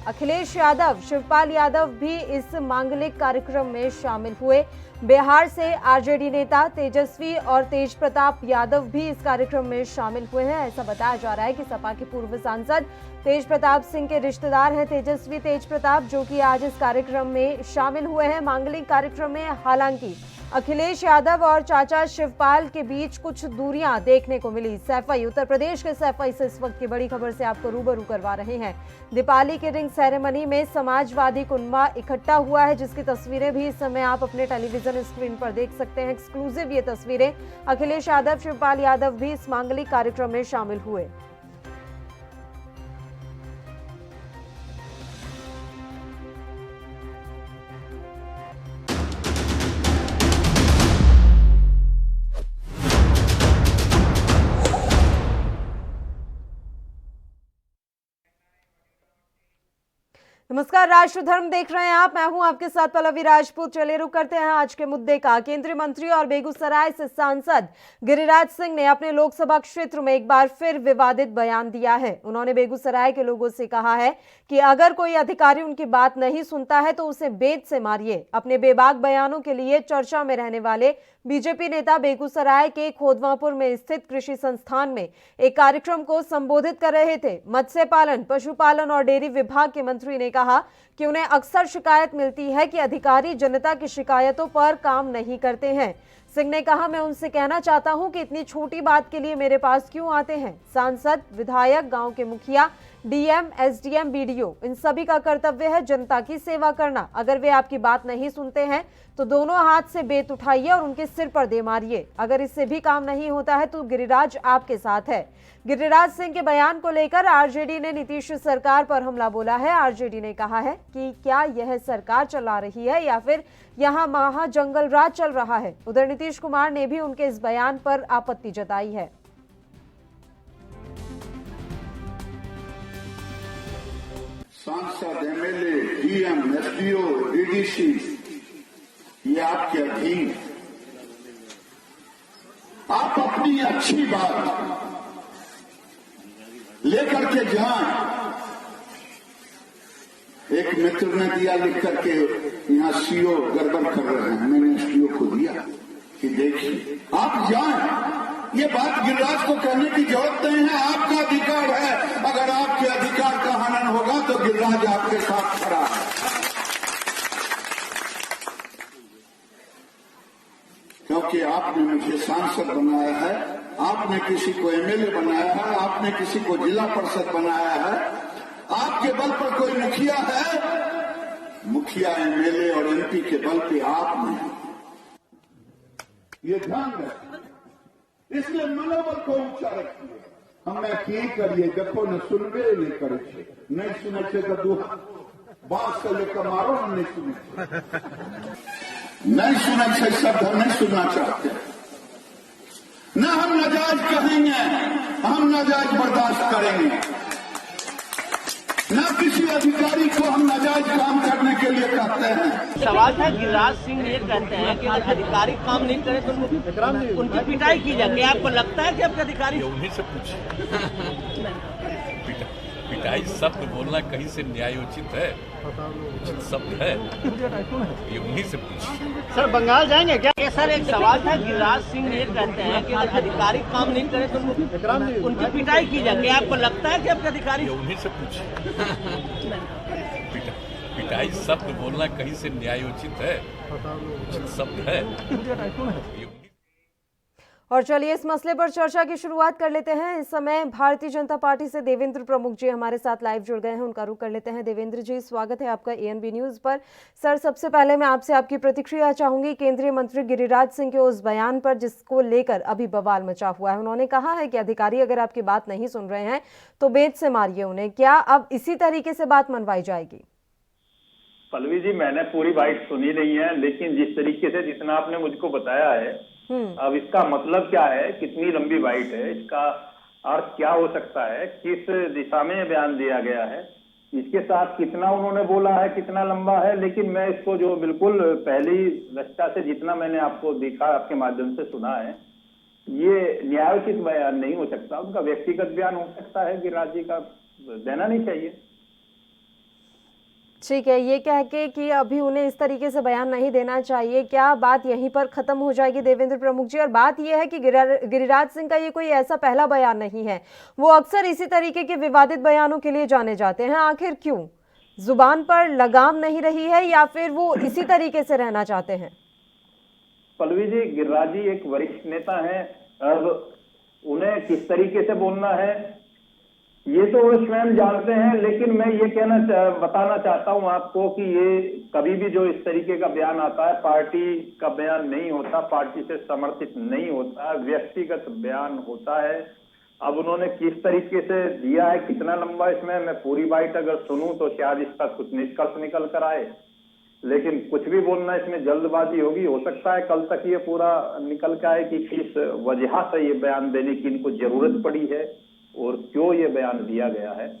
अखिलेश यादव, शिवपाल यादव भी इस मांगलिक कार्यक्रम में शामिल हुए। बिहार से आरजेडी नेता तेजस्वी और तेज प्रताप यादव भी इस कार्यक्रम में शामिल हुए हैं। ऐसा बताया जा रहा है कि सपा के पूर्व सांसद तेज प्रताप सिंह के रिश्तेदार हैं तेजस्वी तेज प्रताप, जो कि आज इस कार्यक्रम में शामिल हुए हैं मांगलिक कार्यक्रम में। हालांकि अखिलेश यादव और चाचा शिवपाल के बीच कुछ दूरियां देखने को मिली। सैफई, उत्तर प्रदेश के सैफई से इस वक्त की बड़ी खबर से आपको रूबरू करवा रहे हैं। दीपावली के रिंग सेरेमनी में समाजवादी कुनबा इकट्ठा हुआ है, जिसकी तस्वीरें भी इस समय आप अपने टेलीविजन स्क्रीन पर देख सकते हैं। एक्सक्लूसिव ये तस्वीरें। अखिलेश यादव, शिवपाल यादव भी इस मांगलिक कार्यक्रम में शामिल हुए। नमस्कार, राष्ट्र धर्म देख रहे हैं आप। मैं हूं आपके साथ पल्लवी राजपूत। चलिए रुक करते हैं आज के मुद्दे का। केंद्रीय मंत्री और बेगूसराय से सांसद गिरिराज सिंह ने अपने लोकसभा क्षेत्र में एक बार फिर विवादित बयान दिया है। उन्होंने बेगूसराय के लोगों से कहा है कि अगर कोई अधिकारी उनकी बात नहीं सुनता है तो उसे बेत से मारिए। अपने बेबाक बयानों के लिए चर्चा में रहने वाले बीजेपी नेता बेगूसराय के खोदवापुर में स्थित कृषि संस्थान में एक कार्यक्रम को संबोधित कर रहे थे। मत्स्य पालन, पशुपालन और डेयरी विभाग के मंत्री ने कहा कि उन्हें अक्सर शिकायत मिलती है कि अधिकारी जनता की शिकायतों पर काम नहीं करते हैं। सिंह ने कहा, मैं उनसे कहना चाहता हूं कि इतनी छोटी बात के लिए मेरे पास क्यों आते हैं। सांसद, विधायक, गांव के मुखिया, डीएम, एसडीएम, बीडीओ, इन सभी का कर्तव्य है जनता की सेवा करना। अगर वे आपकी बात नहीं सुनते हैं तो दोनों हाथ से बेत उठाइए और उनके सिर पर दे मारिए। अगर इससे भी काम नहीं होता है तो गिरिराज आपके साथ है। गिरिराज सिंह के बयान को लेकर आरजेडी ने नीतीश सरकार पर हमला बोला है। आरजेडी ने कहा है कि क्या यह सरकार चला रही है या फिर यहां महाजंगल राज चल रहा है। उधर नीतीश कुमार ने भी उनके इस बयान पर आपत्ति जताई है। सांसद, एमएलए, डीएम, एसडीओ, डीडीसी, ये आपके अधीन। आप अपनी अच्छी बात लेकर के जाएं। एक मित्र ने दिया लिख करके, यहां सीओ गड़बड़ कर रहे हैं। मैंने एसडीओ को दिया कि देखिए आप जाएं। ये बात गिरिराज को कहने की जरूरत नहीं है। आपका अधिकार है। अगर आपके अधिकार का हनन होगा तो गिरिराज आपके साथ खड़ा है। क्योंकि आपने मुझे सांसद बनाया है, आपने किसी को एमएलए बनाया है, आपने किसी को जिला परिषद बनाया है। आपके बल पर कोई मुखिया है, मुखिया, एमएलए और एमपी के बल पे आप नहीं। ये ध्यान रखिए। इसलिए मनोबल को ऊंचा रखिए। हमें की करिए, देखो न सुनबे नहीं करे, नहीं सुने छे तो दू बात से लेकर मारो, नहीं सुने नहीं सुने छे, शब्द हम नहीं सुनना चाहते। न हम नाजायज कहेंगे, हम नाजायज बर्दाश्त करेंगे। न किसी अधिकारी को हम नाजायज काम करने के लिए कहते हैं। सवाल था, गिरिराज सिंह ये कहते हैं कि अगर अधिकारी काम नहीं करे तो उनकी पिटाई की जाए। क्या आपको लगता है कि आपके अधिकारी? उन्हीं से पूछिए। पिटाई शब्द बोलना कहीं से न्यायोचित है, उचित शब्द है, ये उन्हीं से पूछिए। सर, बंगाल जाएंगे क्या? सर, एक सवाल था, गिरिराज सिंह ये कहते हैं कि अगर अधिकारी काम नहीं करे तो उनकी पिटाई की जाए। क्या आपको लगता है कि आपके अधिकारी? उन्हीं से पूछिए। पिटाई शब्द बोलना कहीं से न्यायोचित है, उचित शब्द है, ये। और चलिए इस मसले पर चर्चा की शुरुआत कर लेते हैं। इस समय भारतीय जनता पार्टी से देवेंद्र प्रमुख जी हमारे साथ लाइव जुड़ गए हैं, उनका रुख कर लेते हैं। देवेंद्र जी, स्वागत है आपका एएनबी न्यूज पर। सर, सबसे पहले मैं आपसे आपकी प्रतिक्रिया चाहूंगी केंद्रीय मंत्री गिरिराज सिंह के उस बयान पर जिसको लेकर अभी बवाल मचा हुआ है। उन्होंने कहा है कि अधिकारी अगर आपकी बात नहीं सुन रहे हैं तो बेत से मारिए उन्हें। क्या अब इसी तरीके से बात मनवाई जाएगी? पल्लवी जी, मैंने पूरी बाइट सुनी नहीं है, लेकिन जिस तरीके से जितना आपने मुझको बताया है, अब इसका मतलब क्या है, कितनी लंबी बाइट है, इसका अर्थ क्या हो सकता है, किस दिशा में बयान दिया गया है, इसके साथ कितना उन्होंने बोला है, कितना लंबा है। लेकिन मैं इसको जो बिल्कुल पहली दृष्टा से जितना मैंने आपको देखा, आपके माध्यम से सुना है, ये न्यायोचित बयान नहीं हो सकता। उनका व्यक्तिगत बयान हो सकता है, गिरिराज जी का देना नहीं चाहिए। ठीक है, ये कह के कि अभी उन्हें इस तरीके से बयान नहीं देना चाहिए, क्या बात यहीं पर खत्म हो जाएगी देवेंद्र प्रमुख जी? और बात यह है कि गिरिराज सिंह का ये कोई ऐसा पहला बयान नहीं है, वो अक्सर इसी तरीके के विवादित बयानों के लिए जाने जाते हैं। आखिर क्यों? जुबान पर लगाम नहीं रही है या फिर वो इसी तरीके से रहना चाहते हैं? पल्लवी जी, गिरिराज जी एक वरिष्ठ नेता हैं, अब उन्हें किस तरीके से बोलना है ये तो वो स्वयं जानते हैं, लेकिन मैं ये बताना चाहता हूं आपको कि ये कभी भी जो इस तरीके का बयान आता है, पार्टी का बयान नहीं होता, पार्टी से समर्थित नहीं होता, व्यक्तिगत बयान होता है। अब उन्होंने किस तरीके से दिया है, कितना लंबा, इसमें मैं पूरी बाइट अगर सुनूं तो शायद इसका कुछ निष्कर्ष निकल कर आए, लेकिन कुछ भी बोलना इसमें जल्दबाजी होगी। हो सकता है कल तक ये पूरा निकल के आए कि किस वजह से ये बयान देने की इनको जरूरत पड़ी है और क्यों ये बयान दिया गया है।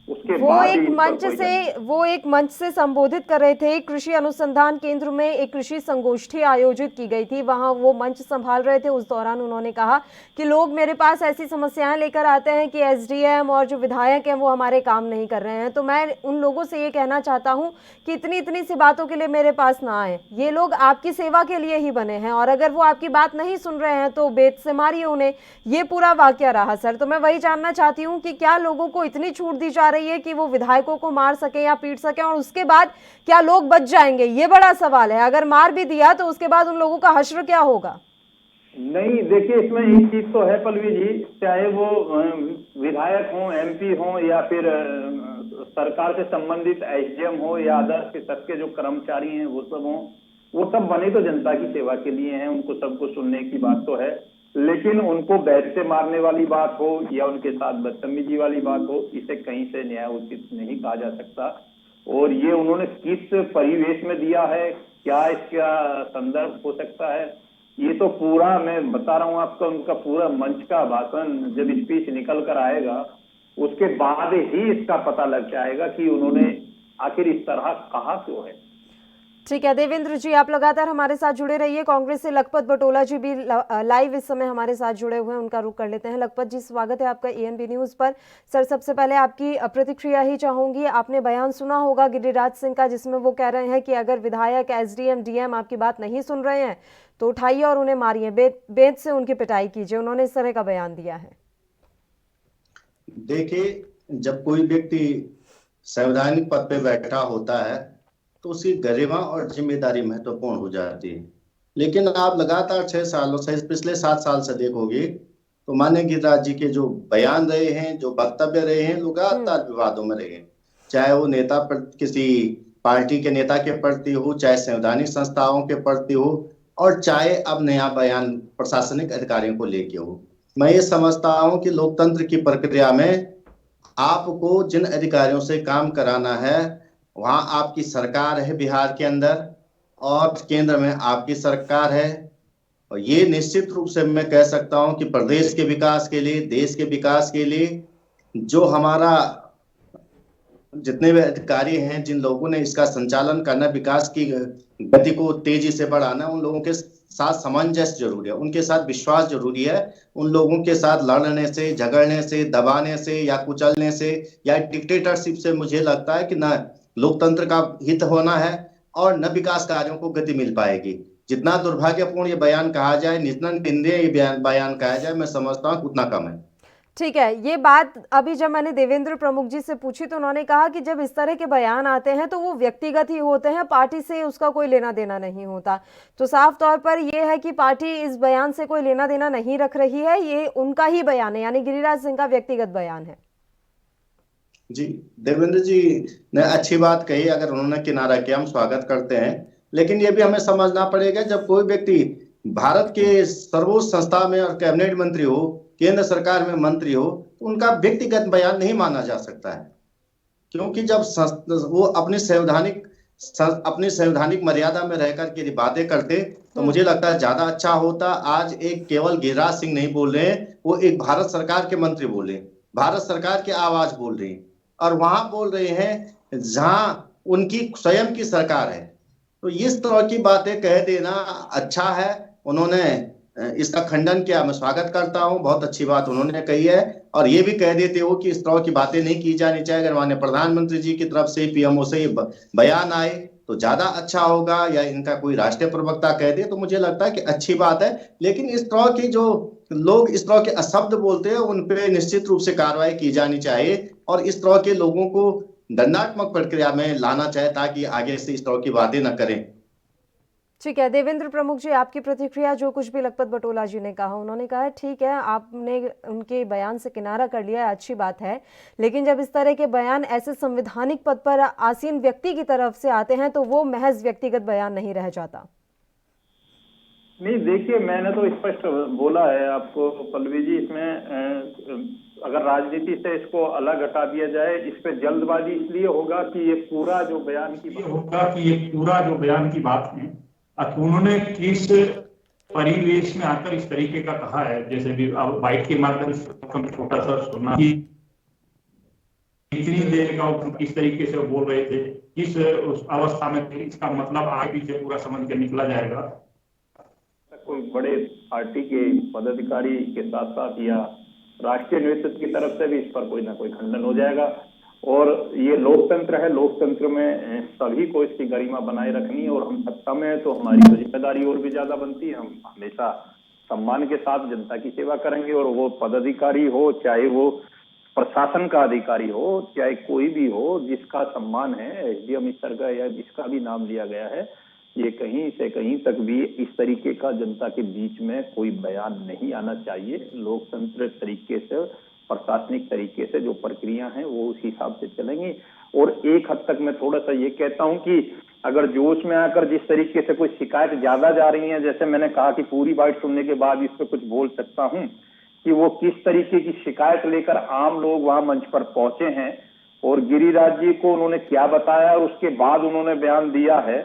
उसके बाद वो एक मंच से संबोधित कर रहे थे। कृषि अनुसंधान केंद्र में एक कृषि संगोष्ठी आयोजित की गई थी, वहां वो मंच संभाल रहे थे। उस दौरान उन्होंने कहा कि लोग मेरे पास ऐसी समस्याएं लेकर आते हैं कि एसडीएम और जो विधायक हैं वो हमारे काम नहीं कर रहे हैं, तो मैं उन लोगों से ये कहना चाहता हूं कि इतनी इतनी सी बातों के लिए मेरे पास ना आए। ये लोग आपकी सेवा के लिए ही बने हैं और अगर वो आपकी बात नहीं सुन रहे हैं तो बेत से मारिए उन्हें। ये पूरा वाकया रहा सर। तो मैं वही जानना चाहती हूँ कि क्या लोगों को इतनी छूट दी जा रही है कि वो विधायकों को मार सके या पीट सके, और उसके बाद क्या लोग बच जाएंगे? ये बड़ा सवाल है। अगर मार भी दिया तो उसके बाद उन लोगों का हश्र क्या होगा? नहीं, देखिए इसमें एक चीज तो है पल्लवी जी, चाहे वो विधायक हों, एमपी हों या फिर सरकार से संबंधित एसडीएम हो या अदर तक के जो कर्मचारी हैं वो सब हों, वो सब बने तो जनता की सेवा के लिए हैं, उनको सबको सुनने की बात तो है। लेकिन उनको बैठ से मारने वाली बात हो या उनके साथ बदतमीजी वाली बात हो, इसे कहीं से न्याय उचित नहीं कहा जा सकता। और ये उन्होंने किस परिवेश में दिया है, क्या इसका संदर्भ हो सकता है, ये तो पूरा मैं बता रहा हूँ आपको, उनका पूरा मंच का भाषण जब स्पीच निकल कर आएगा उसके बाद ही इसका पता लग जाएगा कि उन्होंने आखिर इस तरह कहा क्यों है। ठीक है देवेंद्र जी, आप लगातार हमारे साथ जुड़े रहिए। कांग्रेस से लखपत बटोला जी भी लाइव इस समय हमारे साथ जुड़े हुए हैं, उनका रुख कर लेते हैं। लखपत जी, स्वागत है आपका एएनबी न्यूज पर। सर, सबसे पहले आपकी प्रतिक्रिया ही चाहूंगी। आपने बयान सुना होगा गिरिराज सिंह का, जिसमें वो कह रहे हैं कि अगर विधायक, एसडीएम, डीएम आपकी बात नहीं सुन रहे हैं तो उठाइए और उन्हें मारिए, बेत से उनकी पिटाई कीजिए। उन्होंने इस तरह का बयान दिया है। देखिए, जब कोई व्यक्ति संवैधानिक पद पे बैठा होता है तो उसकी गरिमा और जिम्मेदारी महत्वपूर्ण हो जाती है। लेकिन आप लगातार 6 सालों से, पिछले 7 साल से देखोगे तो माननीय गिरिराज जी के जो बयान रहे हैं, जो वक्तव्य रहे हैं, लगातार विवादों में रहे हैं। चाहे वो नेता पर, किसी पार्टी के नेता के प्रति हो, चाहे संवैधानिक संस्थाओं के प्रति हो, और चाहे अब नया बयान प्रशासनिक अधिकारियों को लेके हो। मैं ये समझता हूँ कि लोकतंत्र की प्रक्रिया में आपको जिन अधिकारियों से काम कराना है, वहां आपकी सरकार है बिहार के अंदर, और केंद्र में आपकी सरकार है। और ये निश्चित रूप से मैं कह सकता हूं कि प्रदेश के विकास के लिए, देश के विकास के लिए, जो हमारा जितने भी अधिकारी हैं, जिन लोगों ने इसका संचालन करना, विकास की गति को तेजी से बढ़ाना, उन लोगों के साथ सामंजस्य जरूरी है, उनके साथ विश्वास जरूरी है। उन लोगों के साथ लड़ने से, झगड़ने से, दबाने से या कुचलने से या डिक्टेटरशिप से मुझे लगता है कि न लोकतंत्र का हित होना है और न विकास कार्यों को गति मिल पाएगी। जितना दुर्भाग्यपूर्ण ये बयान कहा जाए, जितना निंदनीय ये बयान कहा जाए, मैं समझता हूँ उतना कम है। ठीक है, ये बात अभी जब मैंने देवेंद्र प्रमुख जी से पूछी तो उन्होंने कहा कि जब इस तरह के बयान आते हैं तो वो व्यक्तिगत ही होते हैं, पार्टी से उसका कोई लेना देना नहीं होता। तो साफ तौर पर ये है कि पार्टी इस बयान से कोई लेना देना नहीं रख रही है, ये उनका ही बयान है, यानी गिरिराज सिंह का व्यक्तिगत बयान है। जी, देवेंद्र जी ने अच्छी बात कही, अगर उन्होंने किनारा किया हम स्वागत करते हैं। लेकिन ये भी हमें समझना पड़ेगा, जब कोई व्यक्ति भारत के सर्वोच्च संस्था में और कैबिनेट मंत्री हो, केंद्र सरकार में मंत्री हो, तो उनका व्यक्तिगत बयान नहीं माना जा सकता है। क्योंकि जब वो अपनी संवैधानिक मर्यादा में रहकर के बातें करते तो मुझे लगता है ज्यादा अच्छा होता। आज एक केवल गिरिराज सिंह नहीं बोल रहे हैं, वो एक भारत सरकार के मंत्री बोल रहे हैं, भारत सरकार की आवाज बोल रही है, और वहां बोल रहे हैं जहां उनकी स्वयं की सरकार है। तो इस तरह की बातें कह देना अच्छा है। उन्होंने इसका खंडन किया। मैं स्वागत करता हूं, बहुत अच्छी बात उन्होंने कही है। और ये भी कह देते हो कि इस तरह की बातें नहीं की जानी चाहिए। अगर माननीय प्रधानमंत्री जी की तरफ से, पीएमओ से ये बयान आए तो ज्यादा अच्छा होगा, या इनका कोई राष्ट्रीय प्रवक्ता कह दे तो मुझे लगता है कि अच्छी बात है। लेकिन इस तरह की जो लोग इस तरह के अशब्द बोलते हैं उन पे निश्चित रूप से कार्रवाई की जानी चाहिए, और इस तरह के लोगों को दंडात्मक प्रक्रिया में लाना चाहिए ताकि आगे से इस तरह की बातें न करें। ठीक है देवेंद्र प्रमुख जी, आपकी प्रतिक्रिया जो कुछ भी लखपत बटोला जी ने कहा, उन्होंने कहा ठीक है, आपने उनके बयान से किनारा कर लिया है, अच्छी बात है, लेकिन जब इस तरह के बयान ऐसे संवैधानिक पद पर आसीन व्यक्ति की तरफ से आते हैं तो वो महज व्यक्तिगत बयान नहीं रह जाता। नहीं देखिए, मैंने तो स्पष्ट बोला है आपको पल्लवी जी, इसमें अगर राजनीति से इसको अलग हटा दिया जाए, इस पे जल्दबाजी इसलिए होगा कि ये पूरा जो बयान की बात है, उन्होंने किस परिवेश में आकर इस तरीके का कहा है। जैसे भी बाइट के माध्यम से छोटा सा सुनना कि इतनी देर का किस तरीके से बोल रहे थे, किस उस अवस्था में थे, इसका मतलब आगे पीछे पूरा समझ के निकला जाएगा। कोई बड़े पार्टी के पदाधिकारी के साथ साथ या राष्ट्रीय नेतृत्व की तरफ से भी इस पर कोई ना कोई खंडन हो जाएगा। और ये लोकतंत्र है, लोकतंत्र में सभी को इसकी गरिमा बनाए रखनी है, और हम सत्ता में है तो हमारी तो जिम्मेदारी और भी ज्यादा बनती है। हम हमेशा सम्मान के साथ जनता की सेवा करेंगे, और वो पदाधिकारी हो, चाहे वो प्रशासन का अधिकारी हो, चाहे कोई भी हो, जिसका सम्मान है, एसडीएम स्तर का या जिसका भी नाम लिया गया है, ये कहीं से कहीं तक भी इस तरीके का जनता के बीच में कोई बयान नहीं आना चाहिए। लोकतंत्र तरीके से, प्रशासनिक तरीके से जो प्रक्रिया है वो उस हिसाब से चलेंगी। और एक हद तक मैं थोड़ा सा ये कहता हूं कि अगर जोश में आकर जिस तरीके से कोई शिकायत ज्यादा जा रही है, जैसे मैंने कहा कि पूरी बात सुनने के बाद इस पर कुछ बोल सकता हूं कि वो किस तरीके की शिकायत लेकर आम लोग वहां मंच पर पहुंचे हैं, और गिरिराज जी को उन्होंने क्या बताया और उसके बाद उन्होंने बयान दिया है,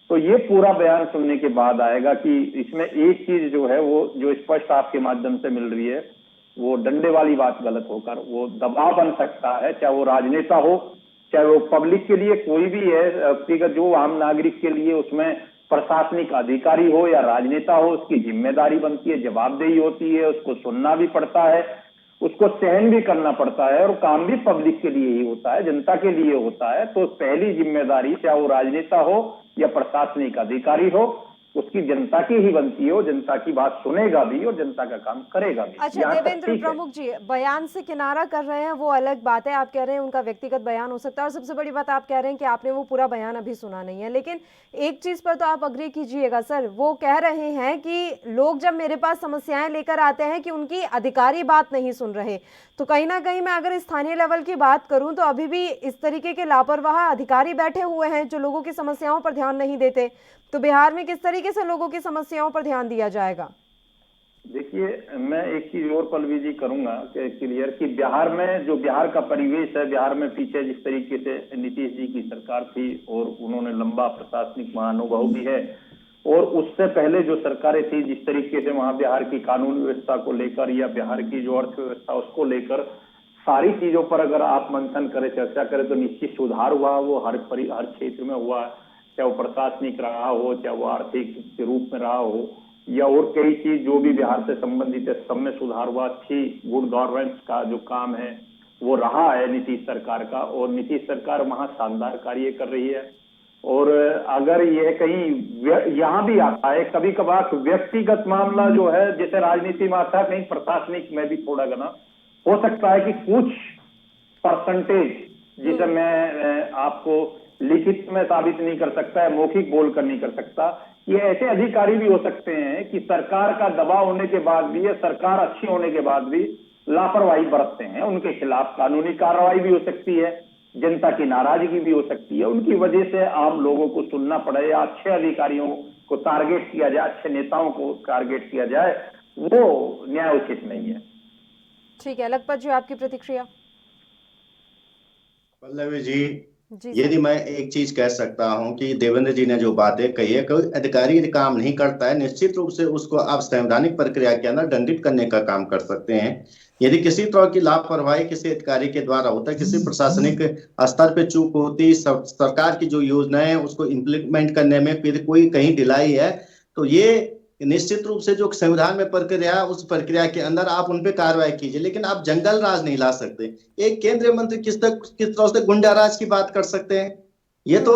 तो ये पूरा बयान सुनने के बाद आएगा कि इसमें एक चीज जो है वो जो स्पष्ट आपके माध्यम से मिल रही है, वो डंडे वाली बात गलत होकर वो दबाव बन सकता है, चाहे वो राजनेता हो, चाहे वो पब्लिक के लिए कोई भी है, व्यक्तिगत जो आम नागरिक के लिए, उसमें प्रशासनिक अधिकारी हो या राजनेता हो, उसकी जिम्मेदारी बनती है, जवाबदेही होती है, उसको सुनना भी पड़ता है, उसको सहन भी करना पड़ता है, और काम भी पब्लिक के लिए ही होता है, जनता के लिए होता है। तो पहली जिम्मेदारी चाहे वो राजनेता हो या प्रशासनिक अधिकारी हो, उसकी जनता की ही बनती है, वो जनता की बात सुनेगा भी और जनता का काम करेगा भी। अच्छा देवेंद्र प्रमुख जी, बयान से किनारा कर रहे हैं वो अलग बात है, आप कह रहे हैं उनका व्यक्तिगत बयान हो सकता है, और सबसे बड़ी बात आप कह रहे हैं कि आपने वो पूरा बयान अभी सुना नहीं है। लेकिन एक चीज पर तो आप अग्री कीजिएगा सर, वो कह रहे हैं कि लोग जब मेरे पास समस्याएं लेकर आते हैं कि उनकी अधिकारी बात नहीं सुन रहे, तो कहीं ना कहीं मैं अगर स्थानीय लेवल की बात करूं तो अभी भी इस तरीके के लापरवाह अधिकारी बैठे हुए हैं जो लोगों की समस्याओं पर ध्यान नहीं देते। तो बिहार में किस तरीके से लोगों की समस्याओं पर ध्यान दिया जाएगा? देखिए, मैं एक चीज और पल्लवी जी करूंगा क्लियर कि बिहार में जो बिहार का परिवेश है, बिहार में पीछे जिस तरीके से नीतीश जी की सरकार थी और उन्होंने लंबा प्रशासनिक महाअनुभव भी है, और उससे पहले जो सरकारें थी जिस तरीके से वहां बिहार की कानून व्यवस्था को लेकर या बिहार की जो अर्थव्यवस्था उसको लेकर सारी चीजों पर अगर आप मंथन करें, चर्चा करें, तो निश्चित सुधार हुआ। वो हर क्षेत्र में हुआ, चाहे वो प्रशासनिक रहा हो, चाहे वो आर्थिक के रूप में रहा हो, या और कई चीज जो भी बिहार से संबंधित है, सब में सुधार हुआ। अच्छी गुड गवर्नेंस का जो काम है वो रहा है नीतीश सरकार का, और नीतीश सरकार वहां शानदार कार्य कर रही है। और अगर यह कहीं यहाँ भी आता है कभी कभार व्यक्तिगत मामला जो है, जैसे राजनीति में आता है, कहीं प्रशासनिक में भी थोड़ा घना हो सकता है कि कुछ परसेंटेज, जिसे मैं आपको लिखित में साबित नहीं कर सकता है, मौखिक बोलकर नहीं कर सकता, ये ऐसे अधिकारी भी हो सकते हैं कि सरकार का दबाव होने के बाद भी या सरकार अच्छी होने के बाद भी लापरवाही बरतते हैं। उनके खिलाफ कानूनी कार्रवाई भी हो सकती है, जनता की नाराजगी भी हो सकती है, उनकी वजह से आम लोगों को सुनना पड़े या अच्छे अधिकारियों को टारगेट किया जाए, अच्छे नेताओं को टारगेट किया जाए, वो न्याय उचित नहीं है। ठीक है, लखपत जी आपकी प्रतिक्रिया। पल्लवी जी, यदि मैं एक चीज कह सकता हूं कि देवेंद्र जी ने जो बातें कही है, कोई अधिकारी काम नहीं करता है, निश्चित रूप से उसको आप संवैधानिक प्रक्रिया के अंदर दंडित करने का काम कर सकते हैं। यदि किसी तरह की लापरवाही किसी अधिकारी के द्वारा होता है, किसी प्रशासनिक स्तर पे चूक होती, सरकार की जो योजनाएं उसको इम्प्लीमेंट करने में फिर कोई कहीं ढिलाई है, तो ये निश्चित रूप से जो संविधान में प्रक्रिया है उस प्रक्रिया के अंदर आप उन पे कार्रवाई कीजिए, लेकिन आप जंगल राज नहीं ला सकते। एक केंद्रीय मंत्री किस तरह से गुंडा राज की बात कर सकते हैं? ये तो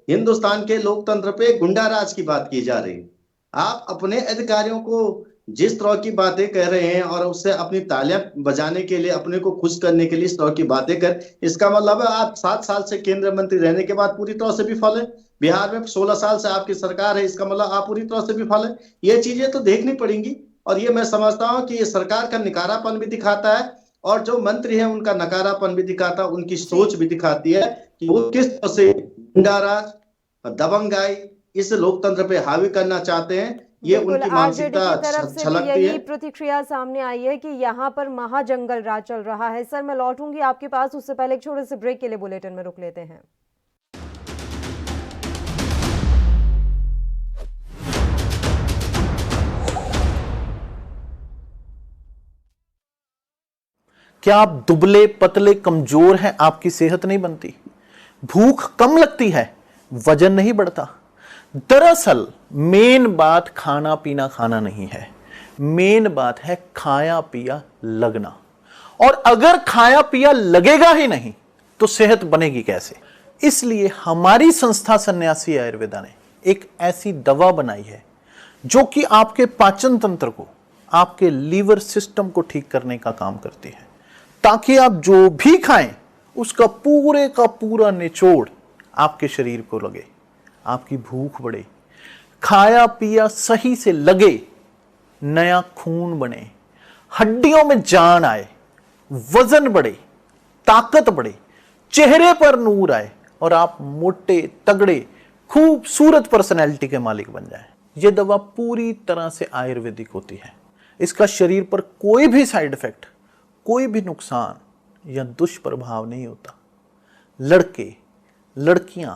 हिंदुस्तान के लोकतंत्र पे गुंडा राज की बात की जा रही है। आप अपने अधिकारियों को जिस तरह की बातें कह रहे हैं और उससे अपनी तालियां बजाने के लिए, अपने को खुश करने के लिए इस तरह की बातें कर, इसका मतलब है आप 7 साल से केंद्रीय मंत्री रहने के बाद पूरी तरह से विफल है। बिहार में 16 साल से आपकी सरकार है, इसका मतलब आप पूरी तरह से विफल है। ये चीजें तो देखनी पड़ेंगी और ये मैं समझता हूं कि ये सरकार का निकारापन भी दिखाता है और जो मंत्री है उनका नकारापन भी दिखाता है, उनकी सोच भी दिखाती है कि वो किस तरह से गुंडाराज, दबंगाई इस लोकतंत्र पे हावी करना चाहते हैं। ये उनकी मानसिकता छलकती है। यही प्रतिक्रिया सामने आई है कि यहाँ पर महाजंगल राज चल रहा है। सर, मैं लौटूंगी आपके पास, उससे पहले एक छोटे से ब्रेक के लिए बुलेटिन में रुक लेते हैं। क्या आप दुबले पतले कमजोर हैं? आपकी सेहत नहीं बनती, भूख कम लगती है, वजन नहीं बढ़ता? दरअसल मेन बात खाना पीना खाना नहीं है, मेन बात है खाया पिया लगना। और अगर खाया पिया लगेगा ही नहीं तो सेहत बनेगी कैसे? इसलिए हमारी संस्था सन्यासी आयुर्वेदा ने एक ऐसी दवा बनाई है जो कि आपके पाचन तंत्र को, आपके लीवर सिस्टम को ठीक करने का काम करती है, ताकि आप जो भी खाएं उसका पूरे का पूरा निचोड़ आपके शरीर को लगे, आपकी भूख बढ़े, खाया पिया सही से लगे, नया खून बने, हड्डियों में जान आए, वजन बढ़े, ताकत बढ़े, चेहरे पर नूर आए और आप मोटे तगड़े खूबसूरत पर्सनैलिटी के मालिक बन जाएं। यह दवा पूरी तरह से आयुर्वेदिक होती है। इसका शरीर पर कोई भी साइड इफेक्ट, कोई भी नुकसान या दुष्प्रभाव नहीं होता। लड़के लड़कियां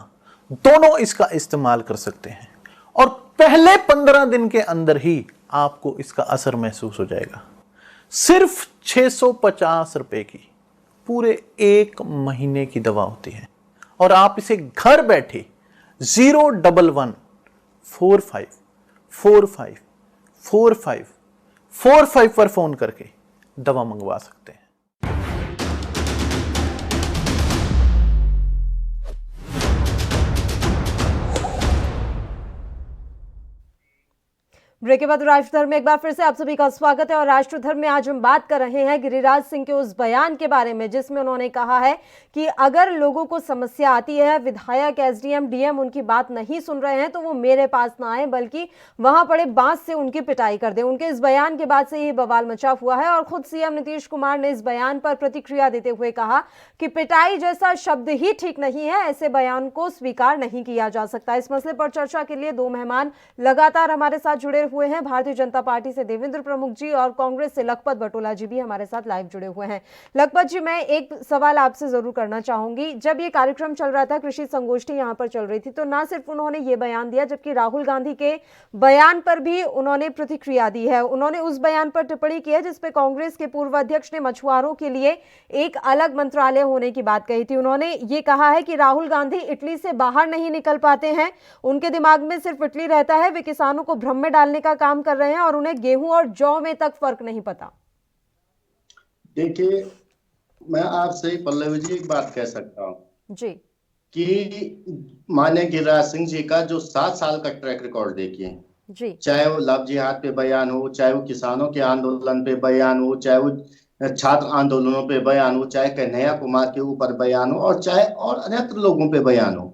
दोनों इसका इस्तेमाल कर सकते हैं और पहले 15 दिन के अंदर ही आपको इसका असर महसूस हो जाएगा। सिर्फ 650 रुपए की पूरे 1 महीने की दवा होती है और आप इसे घर बैठे 01145454545 पर फोन करके दवा मंगवा सकते हैं। ब्रेक के बाद राष्ट्रधर्म में एक बार फिर से आप सभी का स्वागत है। और राष्ट्रधर्म में आज हम बात कर रहे हैं गिरिराज सिंह के उस बयान के बारे में जिसमें उन्होंने कहा है कि अगर लोगों को समस्या आती है, विधायक, एसडीएम, डीएम उनकी बात नहीं सुन रहे हैं तो वो मेरे पास ना आए बल्कि वहां पड़े बांस से उनकी पिटाई कर दें। उनके इस बयान के बाद से ये बवाल मचा हुआ है और खुद सीएम नीतीश कुमार ने इस बयान पर प्रतिक्रिया देते हुए कहा कि पिटाई जैसा शब्द ही ठीक नहीं है, ऐसे बयान को स्वीकार नहीं किया जा सकता। इस मसले पर चर्चा के लिए 2 मेहमान लगातार हमारे साथ जुड़े हुए हैं। भारतीय जनता पार्टी से देवेंद्र प्रमुख जी और कांग्रेस से लखपत बटोला जी भी हमारे साथ लाइव जुड़े हुए हैं। लखपत जी, मैं एक सवाल आपसे जरूर करना चाहूंगी। जब ये कार्यक्रम चल रहा था, कृषि संगोष्ठी यहां पर चल रही थी, तो ना सिर्फ उन्होंने ये बयान दिया जबकि राहुल गांधी के बयान पर भी उन्होंने प्रतिक्रिया दी है। उन्होंने उस बयान पर टिप्पणी की है जिसपे कांग्रेस के पूर्व अध्यक्ष ने मछुआरों के लिए एक अलग मंत्रालय होने की बात कही थी। उन्होंने ये कहा है कि राहुल गांधी इटली से बाहर नहीं निकल पाते हैं, उनके दिमाग में सिर्फ इटली रहता है, वे किसानों को भ्रम में डालने का काम कर रहे हैं और उन्हें गेहूं और जौ में तक फर्क नहीं पता। देखिए, मैं आपसे पल्लवी जी एक बात कह सकता हूं जी कि माननीय गिरिराज सिंह जी का जो 7 साल का ट्रैक रिकॉर्ड देखिए जी, चाहे वो लव जिहाद पे बयान हो, चाहे वो किसानों के आंदोलन पे बयान हो, चाहे वो छात्र आंदोलनों पे बयान हो, चाहे कन्हैया कुमार के ऊपर बयान हो और चाहे और अन्य लोगों पे बयान हो,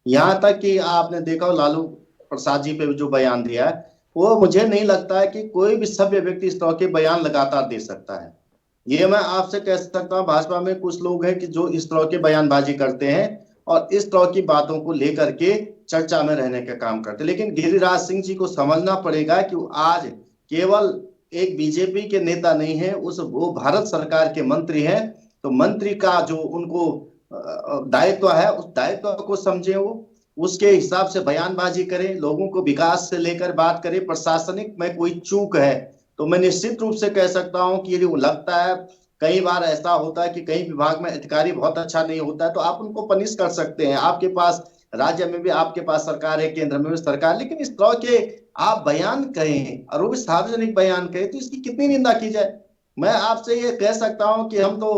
यहाँ तक कि आपने देखा हो लालू प्रसाद जी पे जो बयान दिया है, वो मुझे नहीं लगता है कि कोई भी सभ्य व्यक्ति इस तरह के बयान लगातार दे सकता है। ये मैं आपसे कह सकता हूँ, भाजपा में कुछ लोग हैं कि जो इस तरह के बयानबाजी करते हैं और इस तरह की बातों को लेकर के चर्चा में रहने का काम करते हैं। लेकिन गिरिराज सिंह जी को समझना पड़ेगा कि आज केवल एक बीजेपी के नेता नहीं है, वो भारत सरकार के मंत्री हैं। तो मंत्री का जो उनको दायित्व है, उस दायित्व को समझे, वो उसके हिसाब से बयानबाजी करें, लोगों को विकास से लेकर बात करें। प्रशासनिक में कोई चूक है तो मैं निश्चित रूप से कह सकता हूं कि यदि लगता है, कई बार ऐसा होता है कि कई विभाग में अधिकारी बहुत अच्छा नहीं होता है तो आप उनको पनिश कर सकते हैं। आपके पास राज्य में भी आपके पास सरकार है, केंद्र में भी सरकार, लेकिन इस तरह के आप बयान कहें और वो भी सार्वजनिक बयान कहें तो इसकी कितनी निंदा की जाए। मैं आपसे ये कह सकता हूं कि हम तो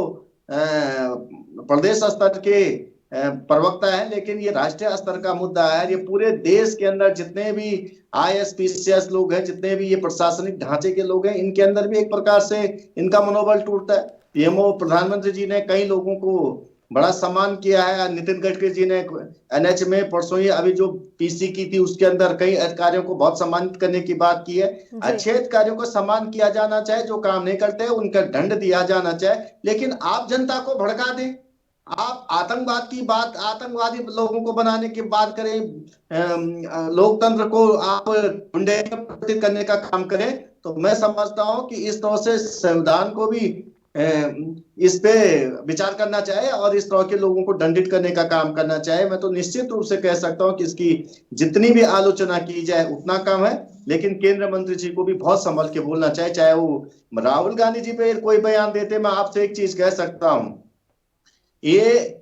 प्रदेश स्तर के प्रवक्ता है, लेकिन ये राष्ट्रीय स्तर का मुद्दा है। ये पूरे देश के अंदर जितने भी IAS PCS लोग हैं, जितने भी ये प्रशासनिक ढांचे के लोग हैं, इनके अंदर भी एक प्रकार से इनका मनोबल टूटता है। पीएमओ प्रधानमंत्री जी ने कई लोगों को बड़ा सम्मान किया है। नितिन गडकरी जी ने NH में परसों ही अभी जो PC की थी उसके अंदर कई अधिकारियों को बहुत सम्मानित करने की बात की है। अच्छे अधिकारियों को सम्मान किया जाना चाहिए, जो काम नहीं करते उनका दंड दिया जाना चाहिए, लेकिन आप जनता को भड़का दें, आप आतंकवाद की बात, आतंकवादी लोगों को बनाने की बात करें, लोकतंत्र को आप गुंडे करने का काम करें, तो मैं समझता हूं कि इस तरह से संविधान को भी इस पे विचार करना चाहिए और इस तरह के लोगों को दंडित करने का काम करना चाहिए। मैं तो निश्चित रूप से कह सकता हूं कि इसकी जितनी भी आलोचना की जाए उतना कम है, लेकिन केंद्रीय मंत्री जी को भी बहुत संभल के बोलना चाहिए। चाहे वो राहुल गांधी जी पे कोई बयान देते, मैं आपसे एक चीज कह सकता हूं, ये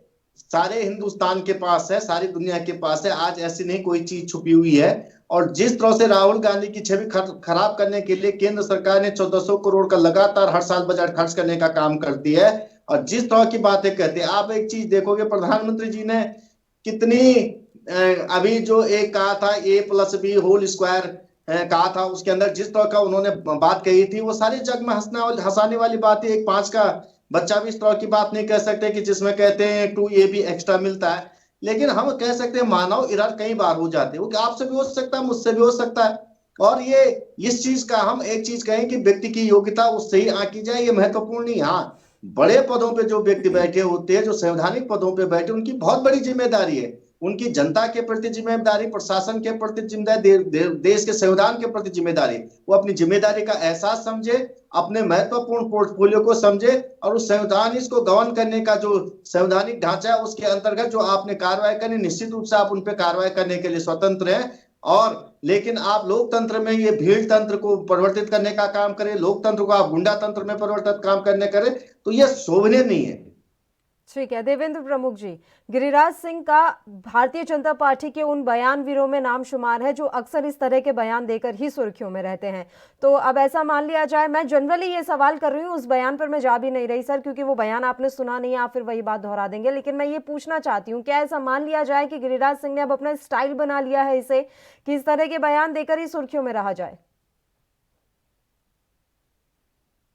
सारे हिंदुस्तान के पास है, सारी दुनिया के पास है, आज ऐसी नहीं कोई चीज छुपी हुई है। और जिस तरह से राहुल गांधी की छवि खराब करने के लिए केंद्र सरकार ने 1400 करोड़ का लगातार हर साल बजट खर्च करने का काम करती है, और जिस तरह की बातें कहते हैं, आप एक चीज देखोगे प्रधानमंत्री जी ने कितनी अभी जो एक कहा था A+B² कहा था, उसके अंदर जिस तरह का उन्होंने बात कही थी वो सारी जग में हंसाने वाली बात है। एक 5 का बच्चा भी इस तरह की बात नहीं कह सकते कि जिसमें कहते हैं 2AB एक्स्ट्रा मिलता है। लेकिन हम कह सकते हैं मानव एरर कई बार हो जाते हैं, वो आपसे भी हो सकता है, मुझसे भी हो सकता है। और ये इस चीज का हम एक चीज कहें कि व्यक्ति की योग्यता उससे ही आंकी जाए, ये महत्वपूर्ण नहीं। हाँ, बड़े पदों पे जो व्यक्ति बैठे होते हैं, जो संवैधानिक पदों पे बैठे, उनकी बहुत बड़ी जिम्मेदारी है। उनकी जनता के प्रति जिम्मेदारी, प्रशासन के प्रति जिम्मेदारी, देश के संविधान के प्रति जिम्मेदारी। वो अपनी जिम्मेदारी का एहसास समझे, अपने महत्वपूर्ण पोर्टफोलियो को समझे, और उस संविधान इसको गवर्न करने का जो संवैधानिक ढांचा है उसके अंतर्गत जो आपने कार्रवाई करनी, निश्चित रूप से आप उन पर कार्रवाई करने के लिए स्वतंत्र हैं। और लेकिन आप लोकतंत्र में ये भीड़ तंत्र को परिवर्तित करने का काम करें, लोकतंत्र को आप गुंडा तंत्र में परिवर्तित काम करने करें, तो यह शोभनीय नहीं है। ठीक है देवेंद्र प्रमुख जी, गिरिराज सिंह का भारतीय जनता पार्टी के उन बयानवीरों में नाम शुमार है जो अक्सर इस तरह के बयान देकर ही सुर्खियों में रहते हैं। तो अब ऐसा मान लिया जाए, मैं जनरली ये सवाल कर रही हूँ, उस बयान पर मैं जा भी नहीं रही सर, क्योंकि वो बयान आपने सुना नहीं, आप फिर वही बात दोहरा देंगे, लेकिन मैं ये पूछना चाहती हूँ, क्या ऐसा मान लिया जाए कि गिरिराज सिंह ने अब अपना स्टाइल बना लिया है इसे, कि इस तरह के बयान देकर ही सुर्खियों में रहा जाए?